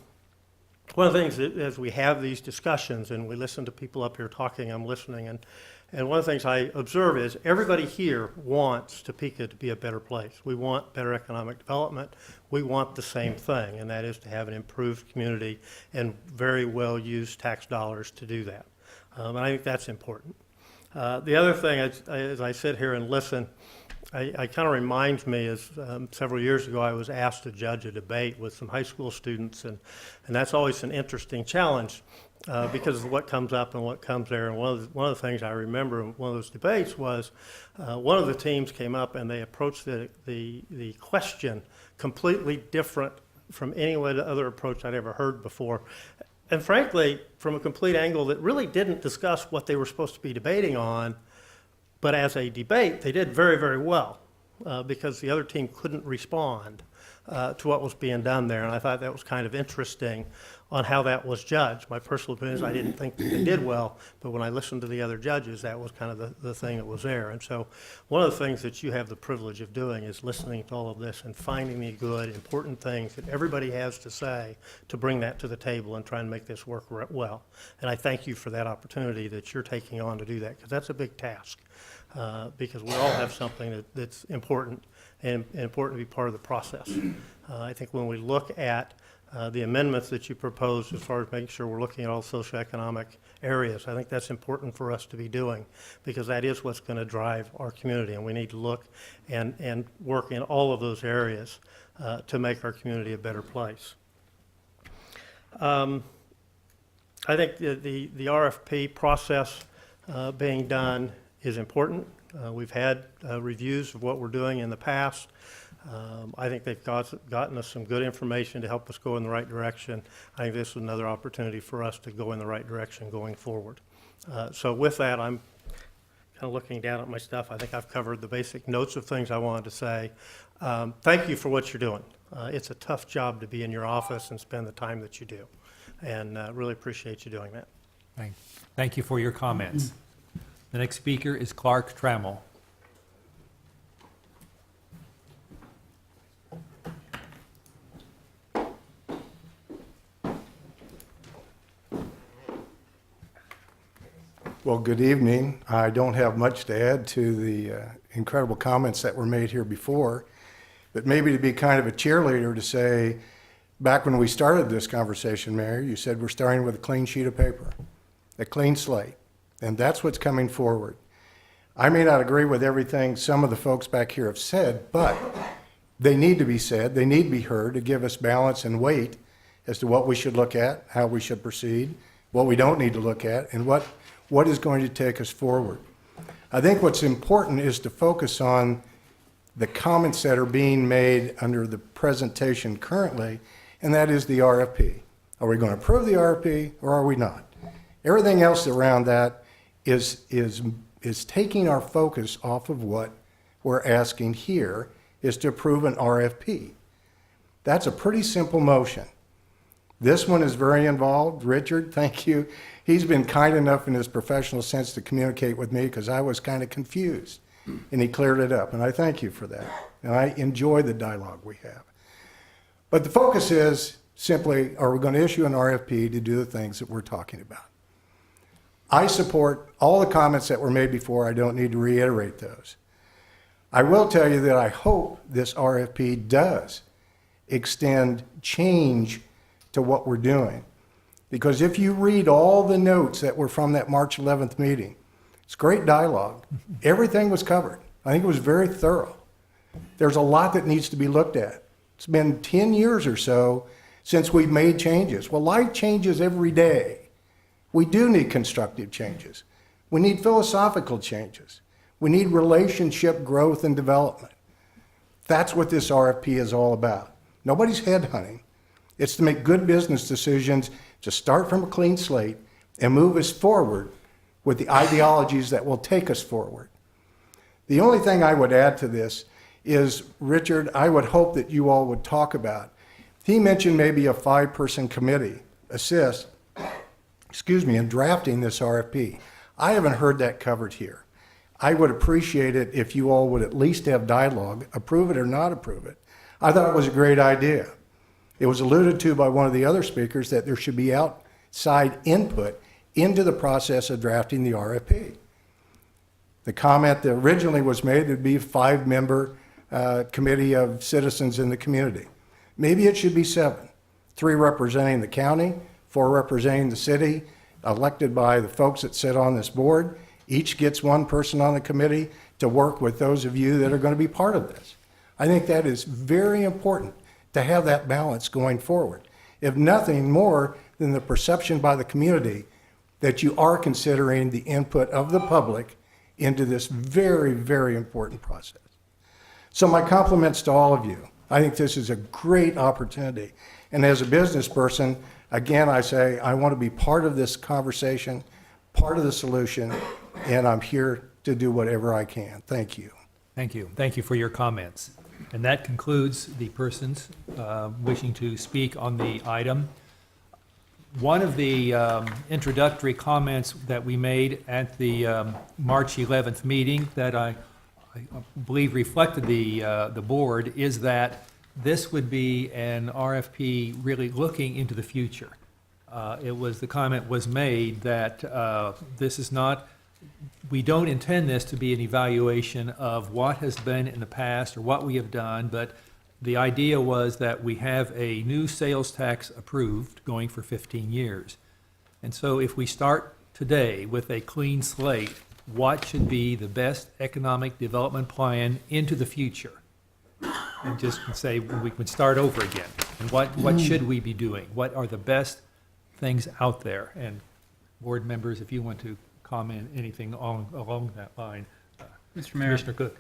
of the things that as we have these discussions and we listen to people up here talking, I'm listening, and one of the things I observe is everybody here wants Topeka to be a better place. We want better economic development. We want the same thing, and that is to have an improved community and very well-used tax dollars to do that. And I think that's important. The other thing, as I sit here and listen, I kind of reminds me is several years ago I was asked to judge a debate with some high school students, and that's always an interesting challenge. Because of what comes up and what comes there. And one of the things I remember in one of those debates was one of the teams came up and they approached the question completely different from any other approach I'd ever heard before. And frankly, from a complete angle that really didn't discuss what they were supposed to be debating on, but as a debate, they did very, very well because the other team couldn't respond to what was being done there. And I thought that was kind of interesting on how that was judged. My personal opinion is I didn't think that they did well, but when I listened to the other judges, that was kind of the thing that was there. And so one of the things that you have the privilege of doing is listening to all of this and finding the good, important things that everybody has to say to bring that to the table and try and make this work well. And I thank you for that opportunity that you're taking on to do that, because that's a big task. Because we all have something that's important and important to be part of the process. I think when we look at the amendments that you proposed as far as making sure we're looking at all socioeconomic areas, I think that's important for us to be doing, because that is what's going to drive our community, and we need to look and work in all of those areas to make our community a better place. I think the RFP process being done is important. We've had reviews of what we're doing in the past. I think they've gotten us some good information to help us go in the right direction. I think this is another opportunity for us to go in the right direction going forward. So with that, I'm kind of looking down at my stuff. I think I've covered the basic notes of things I wanted to say. Thank you for what you're doing. It's a tough job to be in your office and spend the time that you do. And really appreciate you doing that. Thank you for your comments. The next speaker is Clark Trammell. Well, good evening. I don't have much to add to the incredible comments that were made here before, but maybe to be kind of a cheerleader to say, back when we started this conversation, Mayor, you said we're starting with a clean sheet of paper, a clean slate, and that's what's coming forward. I may not agree with everything some of the folks back here have said, but they need to be said, they need to be heard to give us balance and weight as to what we should look at, how we should proceed, what we don't need to look at, and what is going to take us forward. I think what's important is to focus on the comments that are being made under the presentation currently, and that is the RFP. Are we going to approve the RFP or are we not? Everything else around that is taking our focus off of what we're asking here, is to approve an RFP. That's a pretty simple motion. This one is very involved. Richard, thank you. He's been kind enough in his professional sense to communicate with me because I was kind of confused, and he cleared it up, and I thank you for that. And I enjoy the dialogue we have. But the focus is simply, are we going to issue an RFP to do the things that we're talking about? I support all the comments that were made before. I don't need to reiterate those. I will tell you that I hope this RFP does extend change to what we're doing. Because if you read all the notes that were from that March 11th meeting, it's great dialogue. Everything was covered. I think it was very thorough. There's a lot that needs to be looked at. It's been 10 years or so since we've made changes. Well, life changes every day. We do need constructive changes. We need philosophical changes. We need relationship growth and development. That's what this RFP is all about. Nobody's headhunting. It's to make good business decisions, to start from a clean slate and move us forward with the ideologies that will take us forward. The only thing I would add to this is, Richard, I would hope that you all would talk about, he mentioned maybe a 5-person committee assist, in drafting this RFP. I haven't heard that covered here. I would appreciate it if you all would at least have dialogue, approve it or not approve it. I thought it was a great idea. It was alluded to by one of the other speakers that there should be outside input into the process of drafting the RFP. The comment that originally was made would be a 5-member committee of citizens in the community. Maybe it should be 7, 3 representing the county, 4 representing the city, elected by the folks that sit on this board. Each gets 1 person on the committee to work with those of you that are going to be part of this. I think that is very important to have that balance going forward. If nothing more than the perception by the community that you are considering the input of the public into this very, very important process. So my compliments to all of you. I think this is a great opportunity. And as a business person, again, I say I want to be part of this conversation, part of the solution, and I'm here to do whatever I can. Thank you. Thank you. Thank you for your comments. And that concludes the persons wishing to speak on the item. One of the introductory comments that we made at the March 11th meeting that I believe reflected the board is that this would be an RFP really looking into the future. The comment was made that this is not, we don't intend this to be an evaluation of what has been in the past or what we have done, but the idea was that we have a new sales tax approved going for 15 years. And so if we start today with a clean slate, what should be the best economic development plan into the future? And just say we can start over again. And what should we be doing? What are the best things out there. And board members, if you want to comment anything along that line. Mr. Mayor, Commissioner Cook.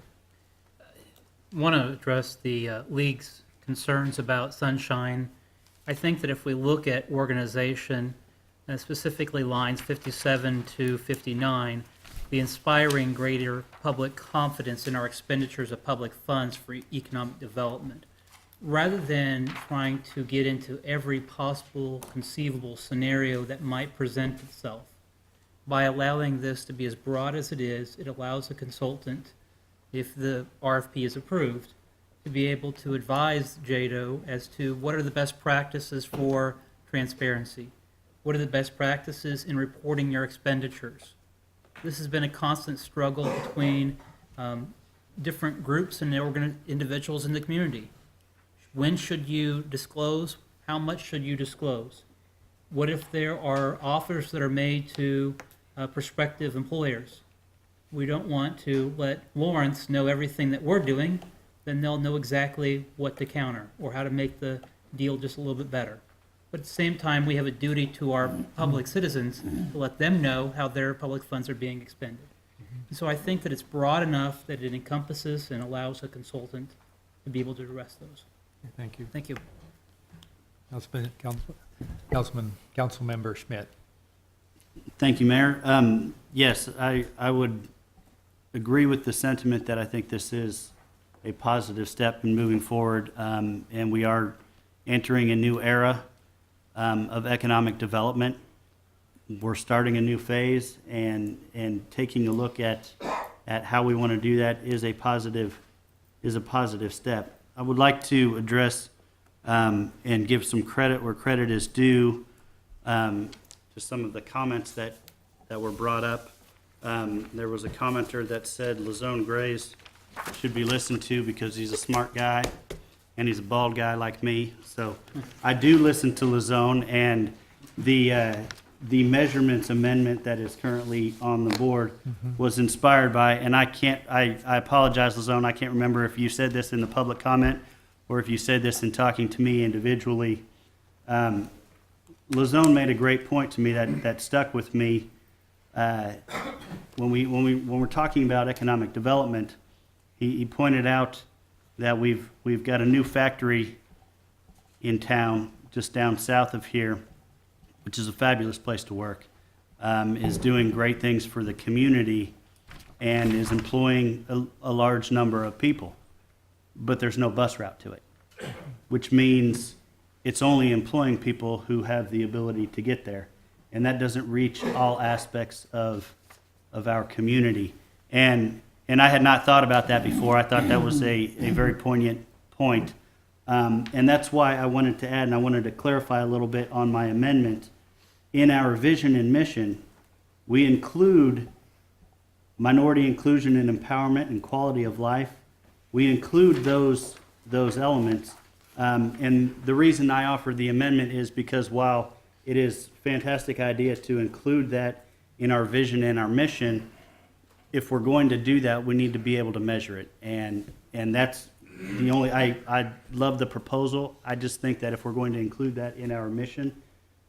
want to address the league's concerns about sunshine. I think that if we look at organization, specifically lines 57 to 59, the inspiring greater public confidence in our expenditures of public funds for economic development, rather than trying to get into every possible conceivable scenario that might present itself. By allowing this to be as broad as it is, it allows a consultant, if the RFP is approved, to be able to advise JEDO as to what are the best practices for transparency. What are the best practices in reporting your expenditures? This has been a constant struggle between different groups and individuals in the community. When should you disclose? How much should you disclose? What if there are offers that are made to prospective employers? We don't want to let Lawrence know everything that we're doing, then they'll know exactly what to counter or how to make the deal just a little bit better. But at the same time, we have a duty to our public citizens to let them know how their public funds are being expended. And so I think that it's broad enough that it encompasses and allows a consultant to be able to address those. Thank you. Thank you. Councilmember Schmidt. Thank you, Mayor. Yes, I would agree with the sentiment that I think this is a positive step in moving forward, and we are entering a new era of economic development. We're starting a new phase, and taking a look at how we want to do that is a positive step. I would like to address and give some credit where credit is due to some of the comments that were brought up. There was a commenter that said Lazone Grace should be listened to because he's a smart guy and he's a bald guy like me. So I do listen to Lazone, and the measurements amendment that is currently on the board was inspired by, and I apologize, Lazone, I can't remember if you said this in the public comment or if you said this in talking to me individually. Lazone made a great point to me that stuck with me. When we're talking about economic development, he pointed out that we've got a new factory in town just down south of here, which is a fabulous place to work, is doing great things for the community and is employing a large number of people. But there's no bus route to it, which means it's only employing people who have the ability to get there. And that doesn't reach all aspects of our community. And I had not thought about that before. I thought that was a very poignant point. And that's why I wanted to add, and I wanted to clarify a little bit on my amendment. In our vision and mission, we include minority inclusion and empowerment and quality of life. We include those elements. And the reason I offered the amendment is because while it is a fantastic idea to include that in our vision and our mission, if we're going to do that, we need to be able to measure it. And that's the only, I love the proposal. I just think that if we're going to include that in our mission,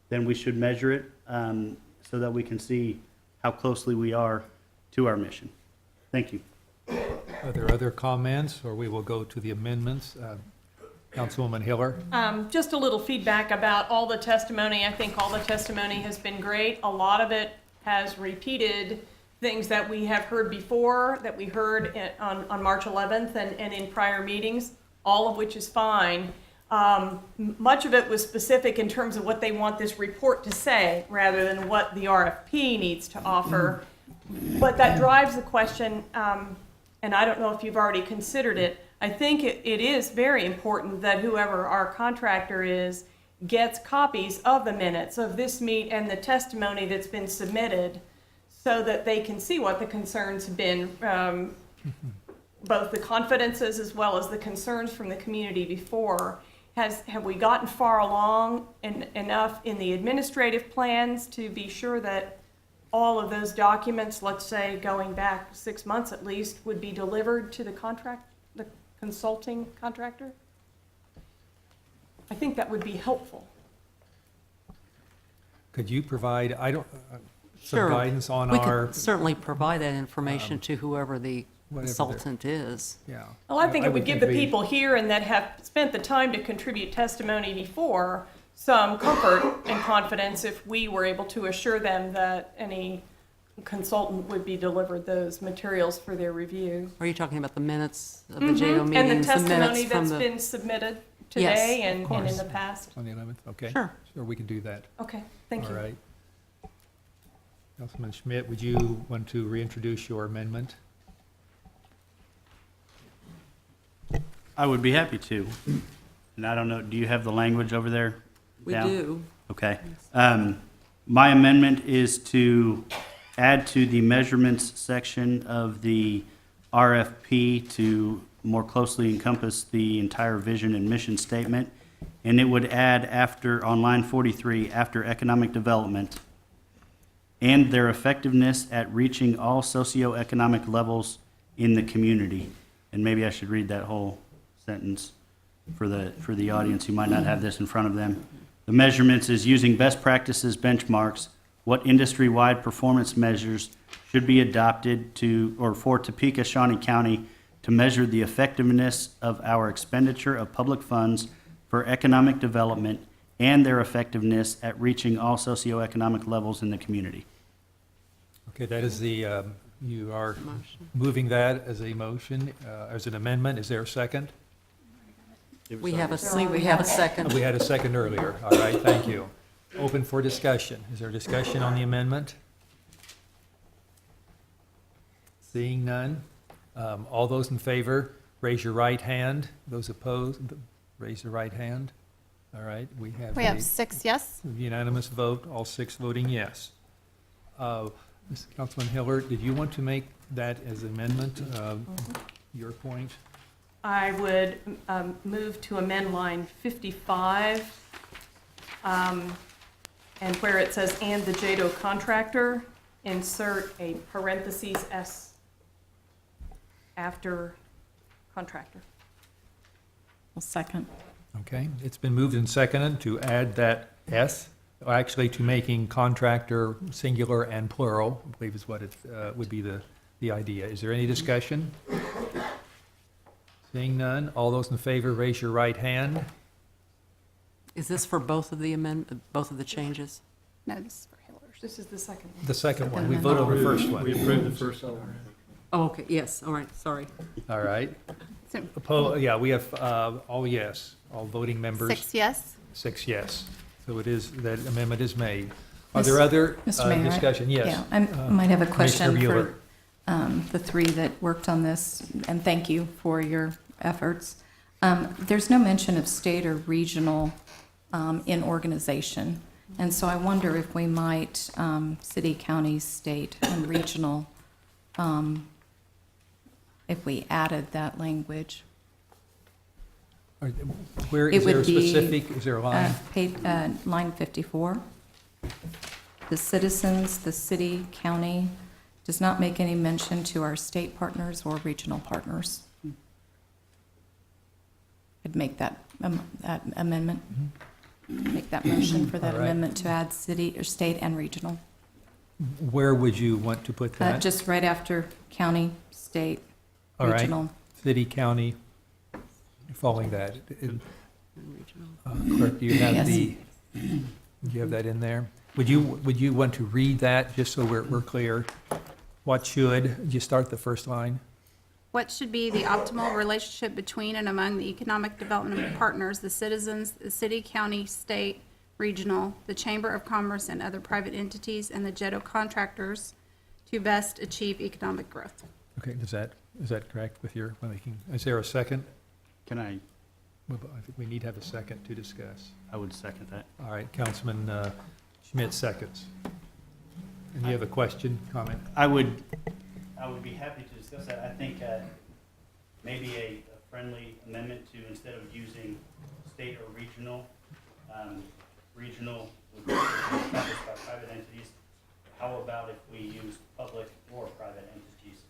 then we should measure it so that we can see how closely we are to our mission. Thank you. Are there other comments, or we will go to the amendments? Councilwoman Hiller? Just a little feedback about all the testimony. I think all the testimony has been great. A lot of it has repeated things that we have heard before, that we heard on March 11th and in prior meetings, all of which is fine. Much of it was specific in terms of what they want this report to say, rather than what the RFP needs to offer. But that drives the question, and I don't know if you've already considered it, I think it is very important that whoever our contractor is gets copies of the minutes of this meet and the testimony that's been submitted so that they can see what the concerns have been, both the confidences as well as the concerns from the community before. Have we gotten far along enough in the administrative plans to be sure that all of those documents, let's say going back 6 months at least, would be delivered to the consulting contractor? I think that would be helpful. Could you provide, some Sure. guidance on We our, could certainly provide that information to whoever the whatever consultant is. yeah. Well, I think it would give the we- people here and that have spent the time to contribute testimony before some comfort and confidence if we were able to assure them that any consultant would be delivered those materials for their review. Are you talking about the minutes of the JEDO And meetings? the testimony minutes from that's the- been submitted Yes, today of and in course. the past. On the 11th, okay. Sure. Sure, we can do that. Okay, thank you. All right. Councilman Schmidt, would you want to reintroduce your amendment? I would be happy to. And I don't know, do you have the language over there? We down? do. Okay. My amendment is to add to the measurements section of the RFP to more closely encompass the entire vision and mission statement. And it would add after, on line 43, after economic development, and their effectiveness at reaching all socioeconomic levels in the community. And maybe I should read that whole sentence for the audience who might not have this in front of them. The measurements is using best practices benchmarks, what industry-wide performance measures should be adopted to, or for Topeka, Shawnee County to measure the effectiveness of our expenditure of public funds for economic development and their effectiveness at reaching all socioeconomic levels in the community. Okay, that is the, you are moving that as a motion, as an amendment. Is there a second? We have a second. We had a second earlier. All right, thank you. Open for discussion. Is there discussion on the amendment? Seeing none. All those in favor, raise your right hand. Those opposed, raise your right hand. All right, we have We have a 6 yes. unanimous vote, all 6 voting yes. Councilman Hillard, did you want to make that as amendment, your point? I would move to amend line 55, and where it says, "and the JEDO contractor," insert a parentheses S after contractor. Well, second. Okay, it's been moved and seconded to add that S, or actually to making contractor singular and plural, I believe is what it would be the idea. Is there any discussion? Seeing none, all those in favor, raise your right hand. Is this for both of the changes? No, this is for Hillers. This is the second one. The second one, we voted on the first one. We approved the first one. Oh, okay, yes, all right, sorry. All right. So, Yeah, we have all yes, all voting members. 6 yes. 6 yes. So it is, that amendment is made. Are there other Mr. Mayor, discussion? Yes. Yeah, I might have a question Commissioner for the 3 that worked on this, and thank you for your efforts. There's no mention of state or regional in organization, and so I wonder if we might, city, county, state, and regional, if we added that language. Where It is there a would be, specific, is there a line? Line 54. The citizens, the city, county, does not make any mention to our state partners or regional partners. I'd make that amendment, make that motion for that All right. amendment to add city or state and regional. Where would you want to put that? Just right after county, state, All right. regional. City, county, following that. Clerk, do you have Yes. do you have that in there? Would you want to read that, just so we're clear? What should, you start the first line? What should be the optimal relationship between and among the economic development partners, the citizens, the city, county, state, regional, the Chamber of Commerce and other private entities, and the JEDO contractors to best achieve economic growth? Okay, is that correct with your making? Is there a second? Can I, Well, I think we need to have a second to discuss. I would second that. All right, Councilman Schmidt seconds. And you have a question, comment? I would be happy to discuss that. I think maybe a friendly amendment to, instead of using state or regional, regional would be encompassed by private entities. How about if we use public or private entities?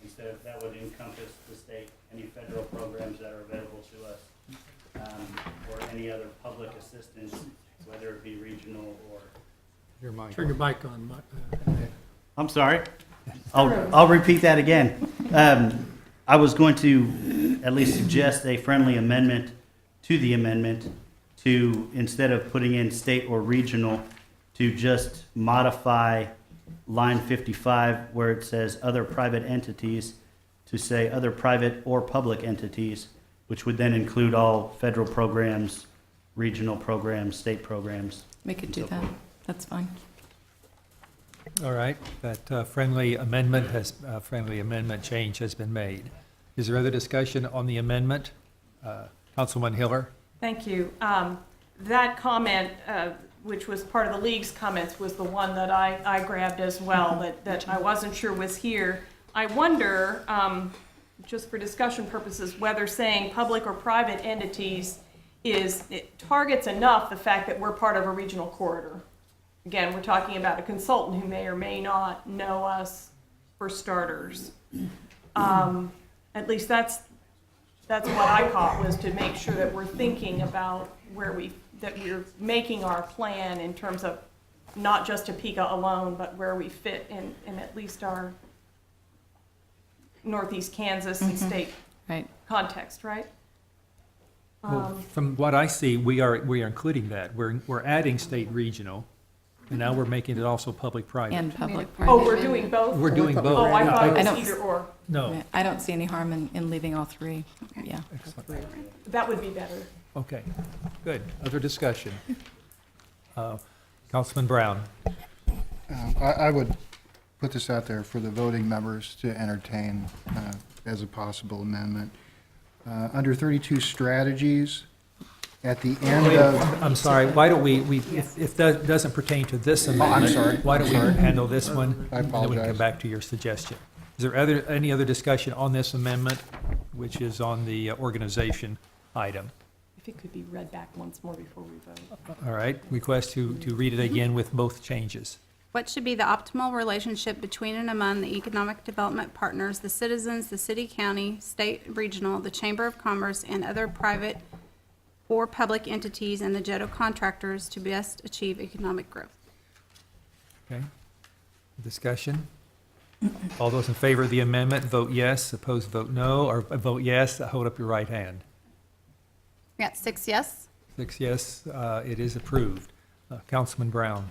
Instead of, that would encompass the state, any federal programs that are available to us, or any other public assistance, whether it be regional or Your mic. Turn your mic on. I'm sorry. I'll repeat that again. I was going to at least suggest a friendly amendment to the amendment to, instead of putting in state or regional, to just modify line 55 where it says other private entities to say other private or public entities, which would then include all federal programs, regional programs, state programs. We could do so that. forth. That's fine. All right, that friendly amendment change has been made. Is there other discussion on the amendment? Councilman Hiller? Thank you. That comment, which was part of the league's comments, was the one that I grabbed as well, that I wasn't sure was here. I wonder, just for discussion purposes, whether saying public or private entities it targets enough the fact that we're part of a regional corridor. Again, we're talking about a consultant who may or may not know us, for starters. At least that's what I caught, was to make sure that we're thinking about that we're making our plan in terms of not just Topeka alone, but where we fit in at least our Northeast Kansas and state Right. context, right? Well, from what I see, we are including that. We're adding state regional, and now we're making it also public-private. And public. Oh, we're doing both? We're doing both. Oh, I thought it I was don't- either or. No, I don't see any harm in leaving all three. Yeah. That would be better. okay, good. Other discussion? Councilman Brown? I would put this out there for the voting members to entertain as a possible amendment. Under 32 strategies, at the end of, I'm sorry, why don't we, if that doesn't pertain to this amendment. sorry. Why don't we I'm sorry. handle this one? I And then we can come apologize. back to your suggestion. Is there any other discussion on this amendment, which is on the organization item? If it could be read back once more before we vote. All right, request to read it again with both changes. What should be the optimal relationship between and among the economic development partners, the citizens, the city, county, state, regional, the Chamber of Commerce, and other private or public entities and the JEDO contractors to best achieve economic growth? Okay. Discussion? All those in favor of the amendment, vote yes. Opposed, vote no. Or vote yes, hold up your right hand. We got 6 yes. 6 yes, it is approved. Councilman Brown?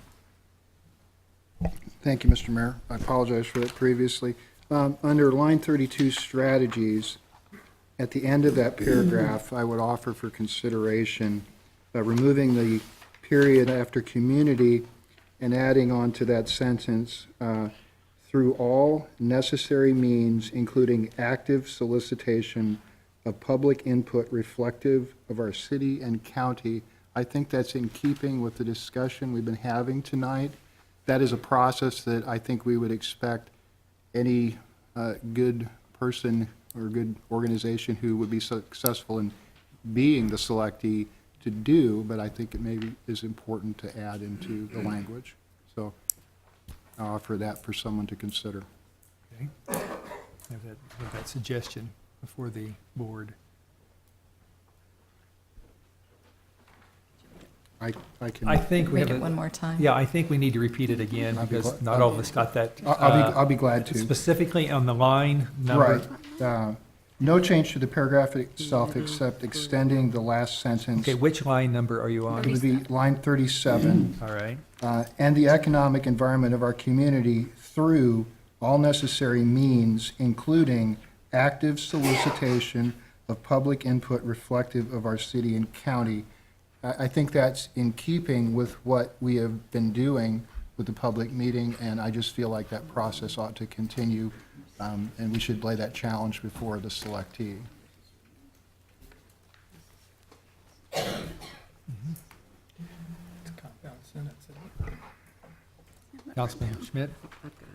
thank you, Mr. Mayor. I apologize for that previously. Under line 32 strategies, at the end of that paragraph, I would offer for consideration removing the period after community and adding on to that sentence, through all necessary means, including active solicitation of public input reflective of our city and county. I think that's in keeping with the discussion we've been having tonight. That is a process that I think we would expect any good person or good organization who would be successful in being the selectee to do, but I think it maybe is important to add into the language. So I offer that for someone to consider. Okay. Have that suggestion before the board. I can. I think we Read have it one more time. Yeah, I think we need to repeat it again I'll be because glad- not all of us got that. I'll be glad to. Specifically on the line number. Right. No change to the paragraph itself except extending the last sentence. Okay, which line number are you It on? would be line 37. All right. And the economic environment of our community through all necessary means, including active solicitation of public input reflective of our city and county. I think that's in keeping with what we have been doing with the public meeting, and I just feel like that process ought to continue, and we should lay that challenge before the selectee. Councilman Schmidt?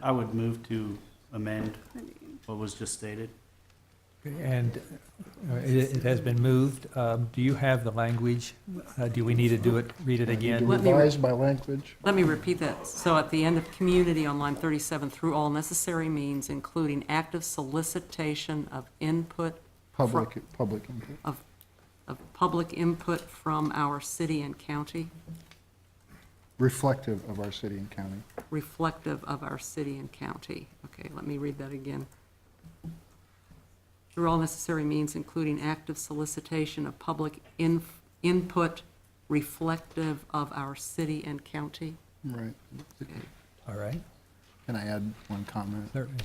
I would move to amend what was just stated. Okay, and it has been moved. Do you have the language? Do we need to read it again? Let me Revise my language. Let me repeat that. So at the end of community on line 37, through all necessary means, including active solicitation of input. Public input. Of public input from our city and county. reflective of our city and county. reflective of our city and county. Okay, let me read that again. Through all necessary means, including active solicitation of public input reflective of our city and county. Right. Okay. All right, Can I add one comment? certainly.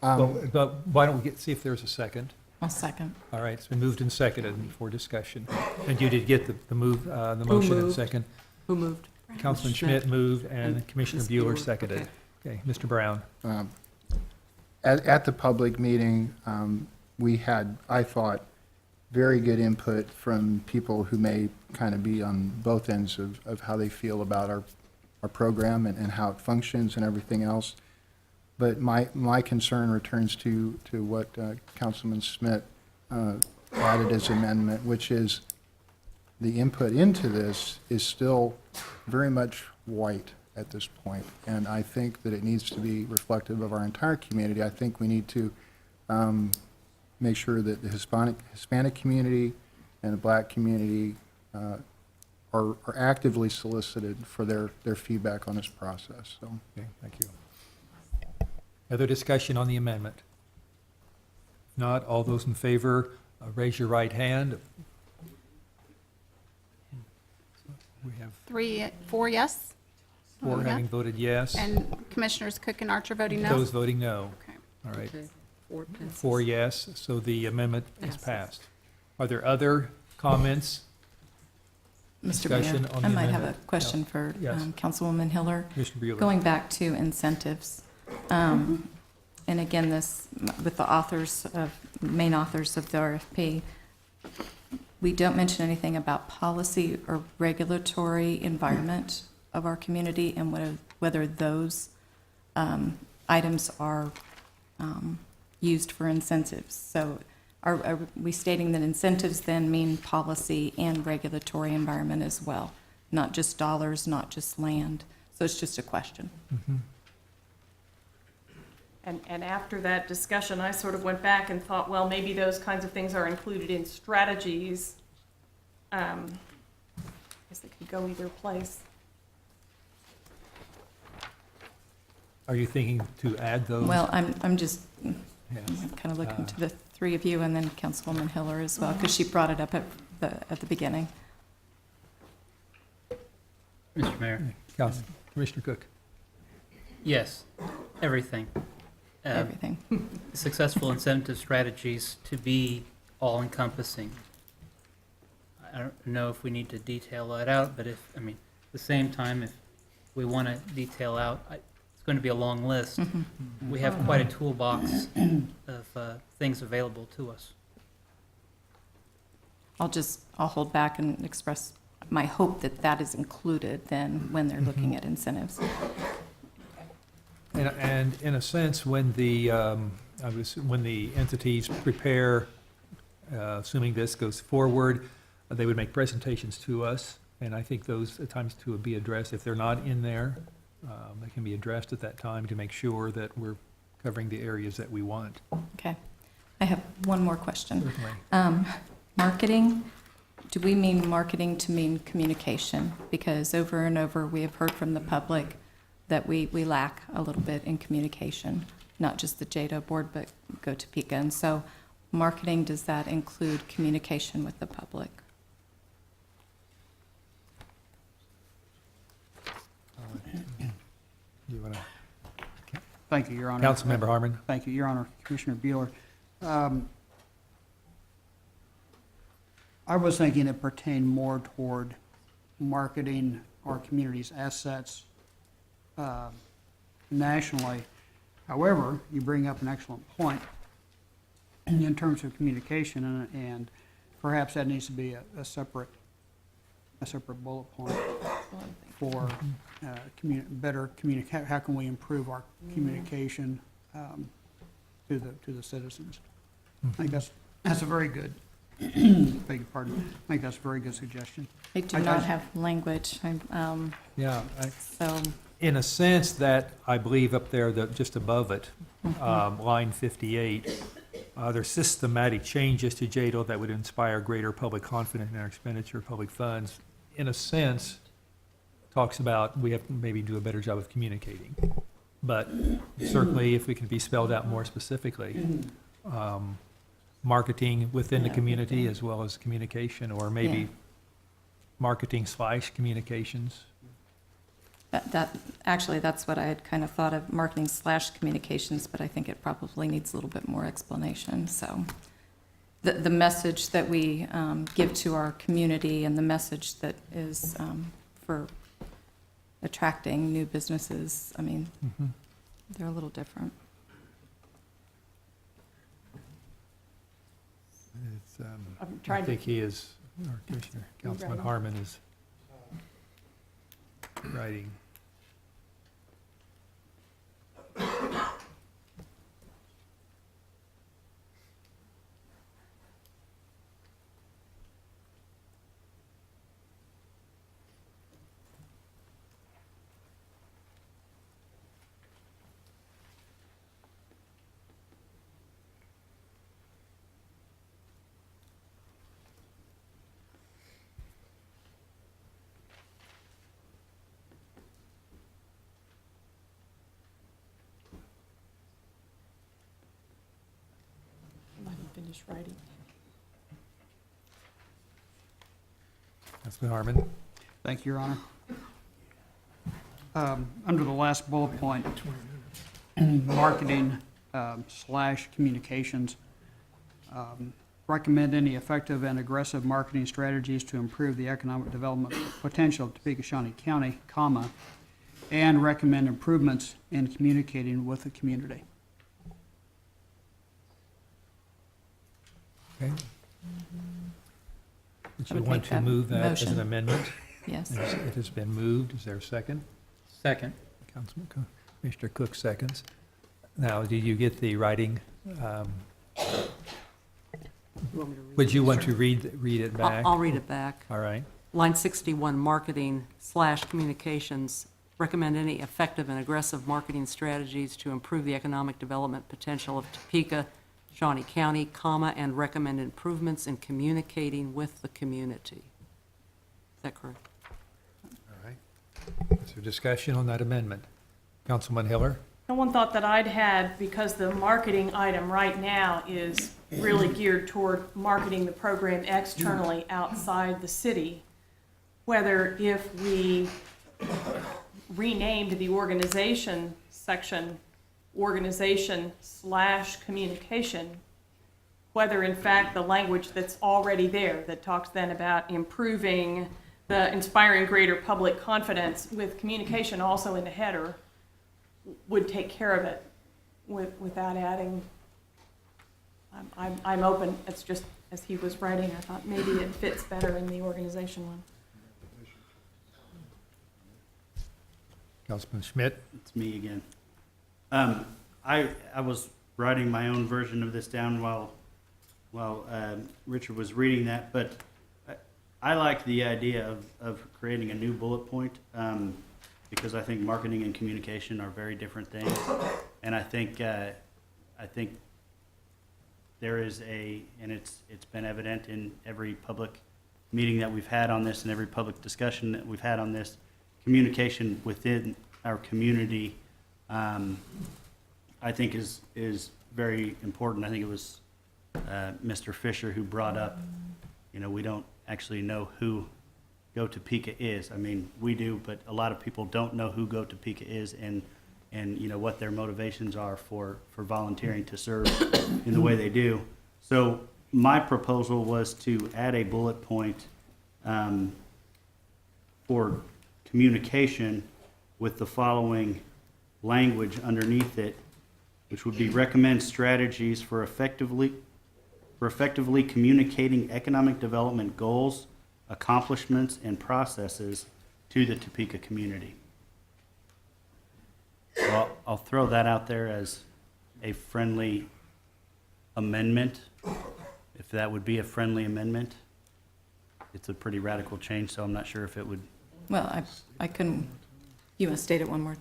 Well, but why don't we see if there's a second? I'll second. All right, it's been moved and seconded for discussion. And you did get the motion and moved? second. Who moved? Councilman Schmidt moved and And Commissioner Ms. Bueller Bueller, seconded. Okay, Mr. Brown. At the public meeting, we had, I thought, very good input from people who may kind of be on both ends of how they feel about our program and how it functions and everything else. But my concern returns to what Councilman Schmidt added as amendment, which is the input into this is still very much white at this point, and I think that it needs to be reflective of our entire community. I think we need to make sure that the Hispanic community and the Black community are actively solicited for their feedback on this process. So, Okay, thank you. Other discussion on the amendment? If not, all those in favor, raise your right hand. We have 4 yes? four Yeah. having voted yes, And Commissioners Cook and Archer voting no? those voting no. Okay. All right, Okay, 4 passes. 4 yes, so the amendment is Passes. passed. Are there other comments? Mr. Discussion Mayor, on the I might have a amendment? question for Yes. Councilwoman Hiller. Commissioner Bueller. Going back to incentives, and again, this, with the main authors of the RFP, we don't mention anything about policy or regulatory environment of our community and whether those items are used for incentives. So are we stating that incentives then mean policy and regulatory environment as well? Not just dollars, not just land? So it's just a question. Mhm. And after that discussion, I sort of went back and thought, well, maybe those kinds of things are included in strategies. I guess they could go either place. Are you thinking to add those? Well, I'm just Yes. kind of looking to the three of you and then Councilwoman Hiller as well, because she brought it up at the beginning. Mr. Mayor, Commissioner Cook. yes, everything. Everything. Successful incentive strategies to be all-encompassing. I don't know if we need to detail that out, but at the same time, if we want to detail out, it's going to be a long list. We have quite a toolbox of things available to us. I'll hold back and express my hope that that is included then when they're looking at incentives. And in a sense, when the entities prepare, assuming this goes forward, they would make presentations to us, and I think those at times too would be addressed. If they're not in there, they can be addressed at that time to make sure that we're covering the areas that we want. Okay. I have one more question. Certainly. Marketing, do we mean marketing to mean communication? Because over and over, we have heard from the public that we lack a little bit in communication, not just the JEDO board, but go to Topeka. And so marketing, does that include communication with the public? You wanna- Thank you, Your Honor. Councilmember Harmon. Thank you, Your Honor. Commissioner Bueller. I was thinking it pertained more toward marketing our community's assets nationally. However, you bring up an excellent point in terms of communication, and perhaps that needs to be a separate bullet point for better communicate. How can we improve our communication to the citizens? I think that's a very good. Beg your pardon. I think that's a very good suggestion. They do not have language. Yeah, So, in a sense, that I believe up there, just above it, line 58, there's systematic changes to JEDO that would inspire greater public confidence in our expenditure of public funds. In a sense, talks about we have to maybe do a better job of communicating. But certainly, if we can be spelled out more specifically, marketing within the community as well as communication, or maybe Yeah. marketing/communications. Actually, that's what I had kind of thought of, marketing/communications, but I think it probably needs a little bit more explanation, so. The message that we give to our community and the message that is for attracting new businesses, I mean, they're a little different. It's, I'm I trying to, think he is, our Commissioner, Councilman Harmon is writing. I haven't finished writing. Councilman Harmon? Thank you, Your Honor. Under the last bullet point, marketing slash communications, recommend any effective and aggressive marketing strategies to improve the economic development potential of Topeka Shawnee County, comma, and recommend improvements in communicating with the community. Okay. Would I you would want make to that move that as an motion. amendment? Yes. It has been moved. Is there a second? Second. Commissioner Cook seconds. Now, did you get the writing? Would you want to read it back? I'll read it back. All right. Line 61, marketing/communications, recommend any effective and aggressive marketing strategies to improve the economic development potential of Topeka, Shawnee County, comma, and recommend improvements in communicating with the community. Is that correct? All right. Is there discussion on that amendment? Councilman Hiller? one thought that I'd had, because the marketing item right now is really geared toward marketing the program externally outside the city, whether if we renamed the organization section organization/communication, whether in fact the language that's already there that talks then about improving the inspiring greater public confidence with communication also in the header would take care of it without adding. I'm open. It's just as he was writing, I thought maybe it fits better in the organization one. Councilman Schmidt? It's me again. I was writing my own version of this down while Richard was reading that, but I like the idea of creating a new bullet point, because I think marketing and communication are very different things, and I think there is and it's been evident in every public meeting that we've had on this and every public discussion that we've had on this, communication within our community, I think is very important. I think it was Mr. Fisher who brought up, we don't actually know who Go Topeka is. I mean, we do, but a lot of people don't know who Go Topeka is and what their motivations are for volunteering to serve in the way they do. So my proposal was to add a bullet point for communication with the following language underneath it, which would be recommend strategies for effectively communicating economic development goals, accomplishments, and processes to the Topeka community. So I'll throw that out there as a friendly amendment, if that would be a friendly amendment. It's a pretty radical change, so I'm not sure if it would. Well, I couldn't, you want to state it one more?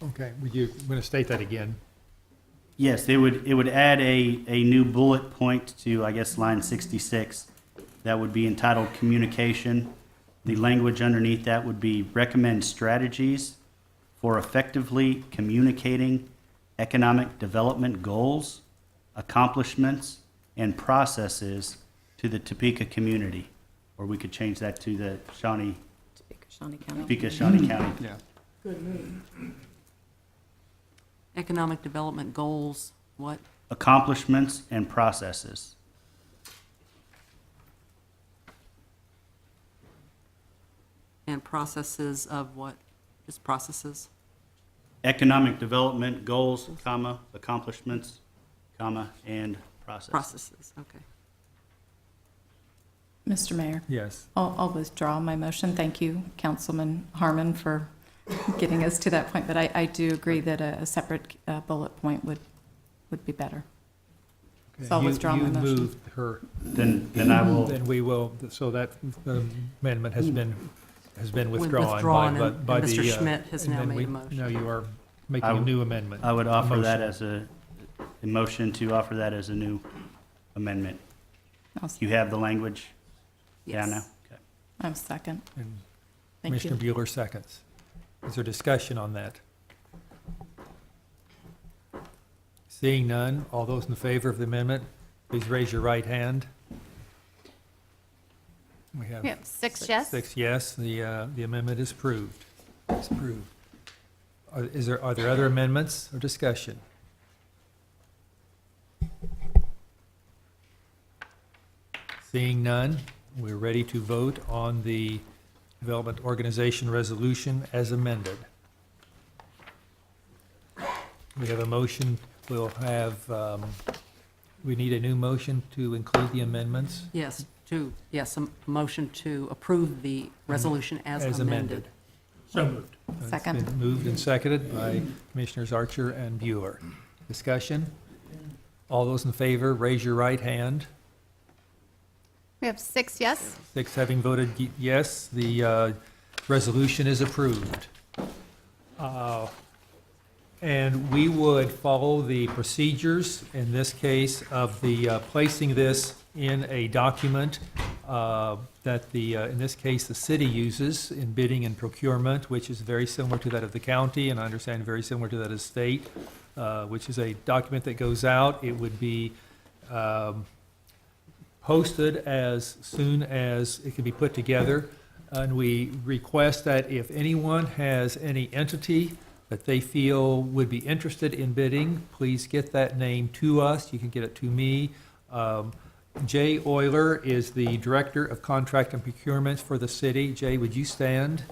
Okay, would you want to state that again? Yes, it would add a new bullet point to, I guess, line 66. That would be entitled Communication The language underneath that would be recommend strategies for effectively communicating economic development goals, accomplishments, and processes to the Topeka community. Or we could change that to the Shawnee County. Topeka, Shawnee County. Yeah. Economic development goals, what? Accomplishments and processes. And processes of what? Just processes? Economic development goals, comma, accomplishments, comma, and processes. Processes, okay. Mr. Mayor, Yes. I'll withdraw my motion. Thank you, Councilman Harmon, for getting us to that point, but I do agree that a separate bullet point would be better. So I'll withdraw my motion. You moved her, Then I will, then we will, so that amendment has been withdrawn Withdrawn, by and the. Mr. Schmidt has and now then made we- a motion. Now you are making a new amendment. I would offer that motion. as a motion to offer that as a new amendment. I'll You have the language down now? Yes. Okay. I'll second. And Thank you. Commissioner Bueller seconds. Is there discussion on that? Seeing none, all those in favor of the amendment, please raise your right hand. We have We have 6 yes. 6 yes, the amendment is approved. It's approved. Are there other amendments or discussion? Seeing none, we're ready to vote on the Development Organization Resolution as amended. We have a motion, we need a new motion to include the amendments Yes, a motion to approve the resolution as amended. So moved. Second. It's been moved and seconded by Commissioners Archer and Bueller. Discussion? All those in favor, raise your right hand. We have 6 yes. 6 having voted yes, the resolution is approved. And we would follow the procedures, in this case, of the placing this in a document that in this case, the city uses in bidding and procurement, which is very similar to that of the county, and I understand very similar to that of state, which is a document that goes out. It would be posted as soon as it can be put together. And we request that if anyone has any entity that they feel would be interested in bidding, please get that name to us. You can get it to me. Jay Euler is the Director of Contract and Procurement for the city. Jay, would you stand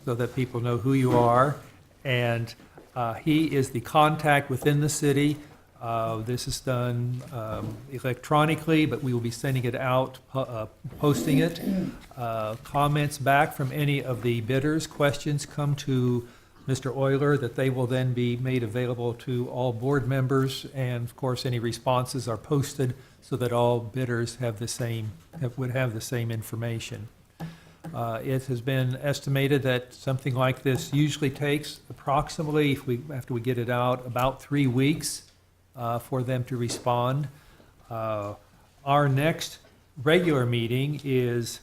so that people know who you are? And he is the contact within the city. This is done electronically, but we will be sending it out, posting it. Comments back from any of the bidders, questions come to Mr. Euler, that they will then be made available to all board members. And of course, any responses are posted so that all bidders would have the same information. It has been estimated that something like this usually takes approximately, after we get it out, about 3 weeks for them to respond. Our next regular meeting is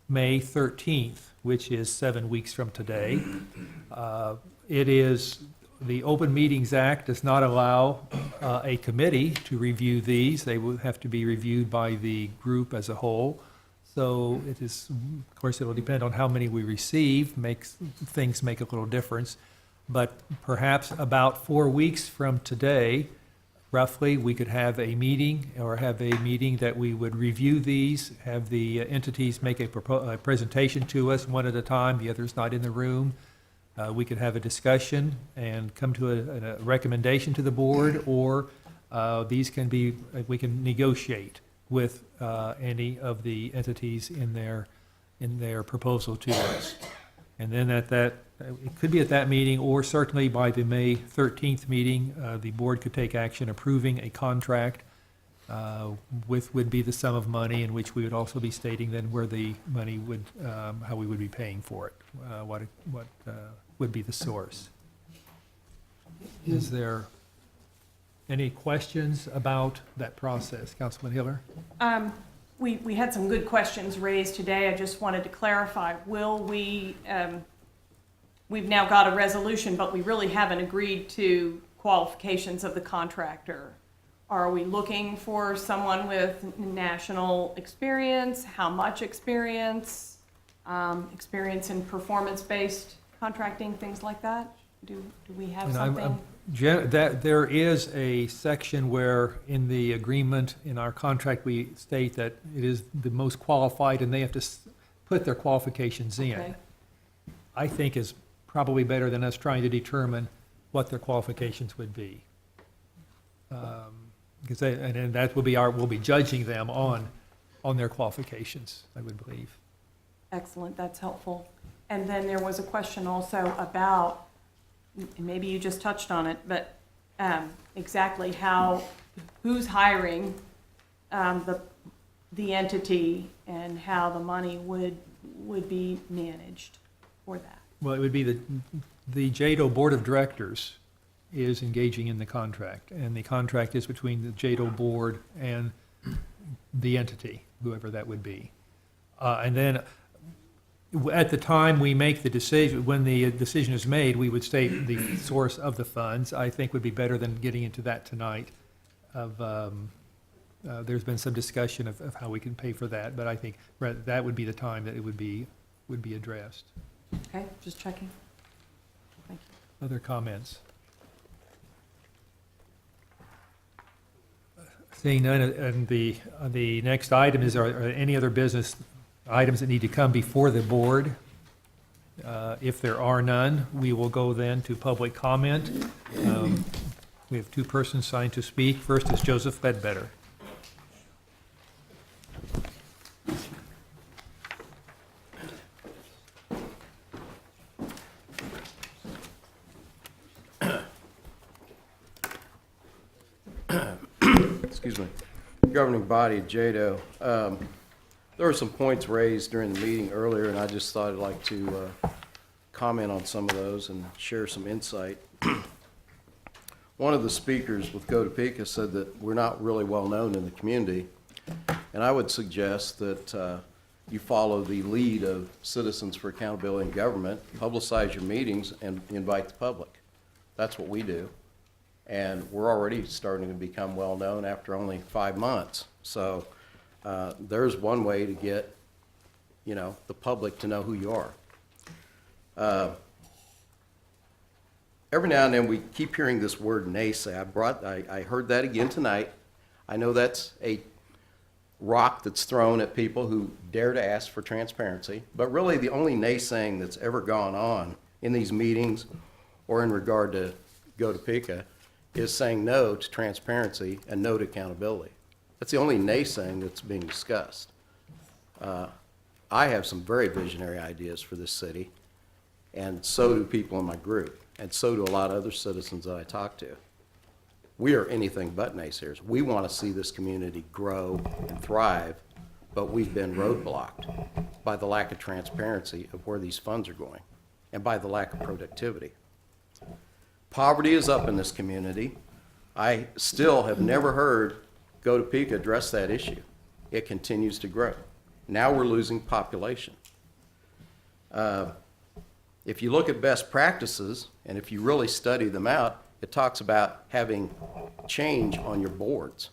May 13th, which is 7 weeks from today. The Open Meetings Act does not allow a committee to review these. They will have to be reviewed by the group as a whole. So it is, of course, it will depend on how many we receive, things make a little difference. But perhaps about 4 weeks from today, roughly, we could have a meeting that we would review these, have the entities make a presentation to us one at a time, the other's not in the room. We could have a discussion and come to a recommendation to the board, or we can negotiate with any of the entities in their proposal to us. And then it could be at that meeting, or certainly by the May 13th meeting, the board could take action approving a contract would be the sum of money, in which we would also be stating then where the money how we would be paying for it, what would be the source. Is there any questions about that process? Councilman Hiller? we had some good questions raised today. I just wanted to clarify, we've now got a resolution, but we really haven't agreed to qualifications of the contractor. Are we looking for someone with national experience? How much experience? Experience in performance-based contracting, things like that? Do we have And something? that there is a section where in the agreement, in our contract, we state that it is the most qualified and they have to put their qualifications in. Okay. I think is probably better than us trying to determine what their qualifications would be. Because and that will be we'll be judging them on their qualifications, I would believe. Excellent, that's helpful. And then there was a question also about, and maybe you just touched on it, but exactly who's hiring the entity and how the money would be managed for that. Well, it would be the JEDO Board of Directors is engaging in the contract, and the contract is between the JEDO Board and the entity, whoever that would be. And then at the time we make the decision, when the decision is made, we would state the source of the funds. I think would be better than getting into that tonight. There's been some discussion of how we can pay for that, but I think that would be the time that it would be addressed. Okay, just checking. Thank you. Other comments? Seeing none, and the next item is, are any other business items that need to come before the board? If there are none, we will go then to public comment. We have two persons signed to speak. First is Joseph Ledbetter. Excuse me. Governing body, JEDO. There were some points raised during the meeting earlier, and I just thought I'd like to comment on some of those and share some insight. One of the speakers with Go Topeka said that we're not really well known in the community, and I would suggest that you follow the lead of Citizens for Accountability in Government, publicize your meetings, and invite the public. That's what we do. And we're already starting to become well-known after only 5 months. So there's one way to get, the public to know who you are. Every now and then we keep hearing this word naysay. I heard that again tonight. I know that's a rock that's thrown at people who dare to ask for transparency, but really the only naysaying that's ever gone on in these meetings or in regard to Go Topeka is saying no to transparency and no to accountability. That's the only naysaying that's being discussed. I have some very visionary ideas for this city, and so do people in my group, and so do a lot of other citizens that I talk to. We are anything but naysayers. We want to see this community grow and thrive, but we've been roadblocked by the lack of transparency of where these funds are going and by the lack of productivity. Poverty is up in this community. I still have never heard Go Topeka address that issue. It continues to grow. Now we're losing population. If you look at best practices, and if you really study them out, it talks about having change on your boards.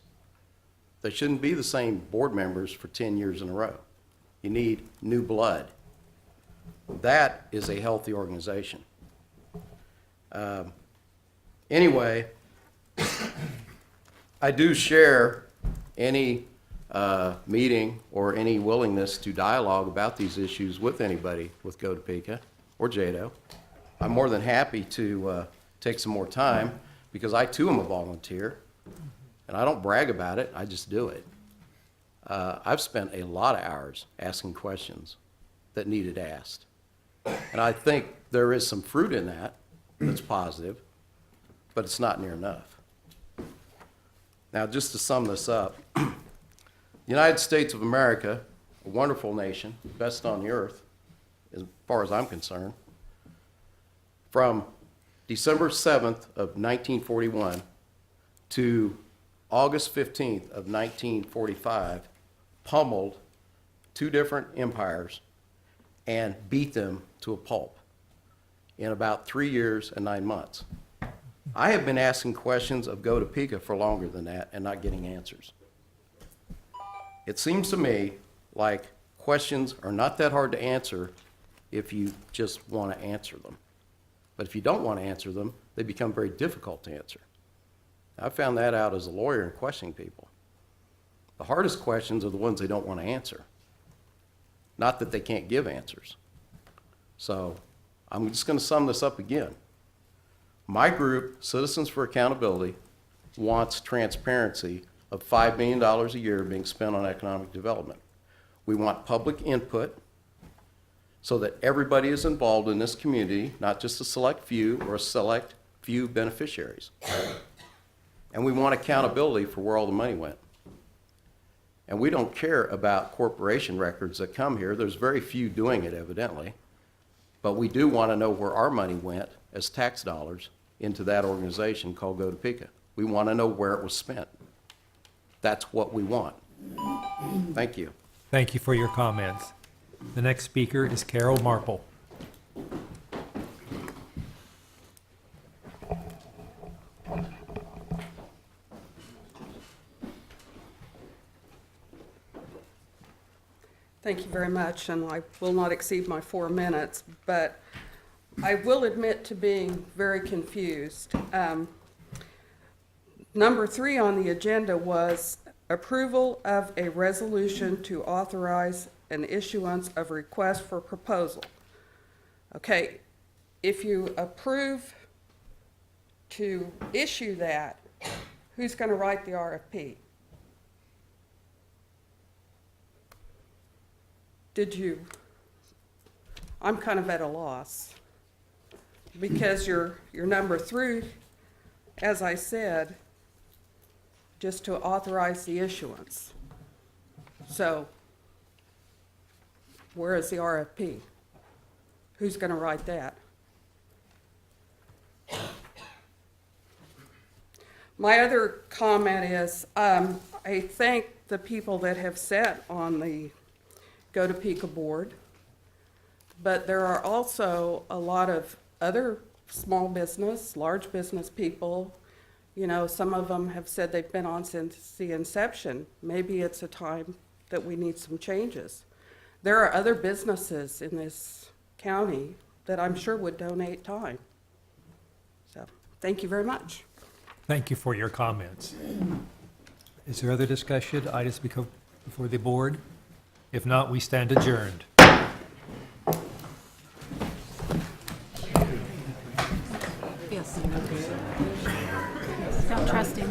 They shouldn't be the same board members for 10 years in a row. You need new blood. That is a healthy organization. Anyway, I do share any meeting or any willingness to dialogue about these issues with anybody with Go Topeka or JEDO. I'm more than happy to take some more time because I too am a volunteer and I don't brag about it, I just do it. I've spent a lot of hours asking questions that needed asked. And I think there is some fruit in that that's positive, but it's not near enough. Now, just to sum this up, the United States of America, a wonderful nation, best on the earth, as far as I'm concerned, from December 7th of 1941 to August 15th of 1945, pummeled 2 different empires and beat them to a pulp in about 3 years and 9 months. I have been asking questions of Go Topeka for longer than that and not getting answers. It seems to me like questions are not that hard to answer if you just want to answer them. But if you don't want to answer them, they become very difficult to answer. I found that out as a lawyer in questioning people. The hardest questions are the ones they don't want to answer. Not that they can't give answers. So I'm just going to sum this up again. My group, Citizens for Accountability, wants transparency of $5 million a year being spent on economic development. We want public input so that everybody is involved in this community, not just a select few or a select few beneficiaries. And we want accountability for where all the money went. And we don't care about corporation records that come here. There's very few doing it, evidently. But we do want to know where our money went as tax dollars into that organization called Go Topeka. We want to know where it was spent. That's what we want. Thank you. Thank you for your comments. The next speaker is Carol Marple. Thank you very much, and I will not exceed my 4 minutes, but I will admit to being very confused. Number 3 on the agenda was approval of a resolution to authorize an issuance of request for proposal. Okay, if you approve to issue that, who's going to write the RFP? Did you? I'm kind of at a loss because your number 3, as I said, just to authorize the issuance. So where is the RFP? Who's going to write that? My other comment is I thank the people that have sat on the Go Topeka board, but there are also a lot of other small business, large business people. You know, some of them have said they've been on since the inception. Maybe it's a time that we need some changes. There are other businesses in this county that I'm sure would donate time. So, thank you very much. Thank you for your comments. Is there other discussion, items before the board? If not, we stand adjourned. Yes. Don't trust him.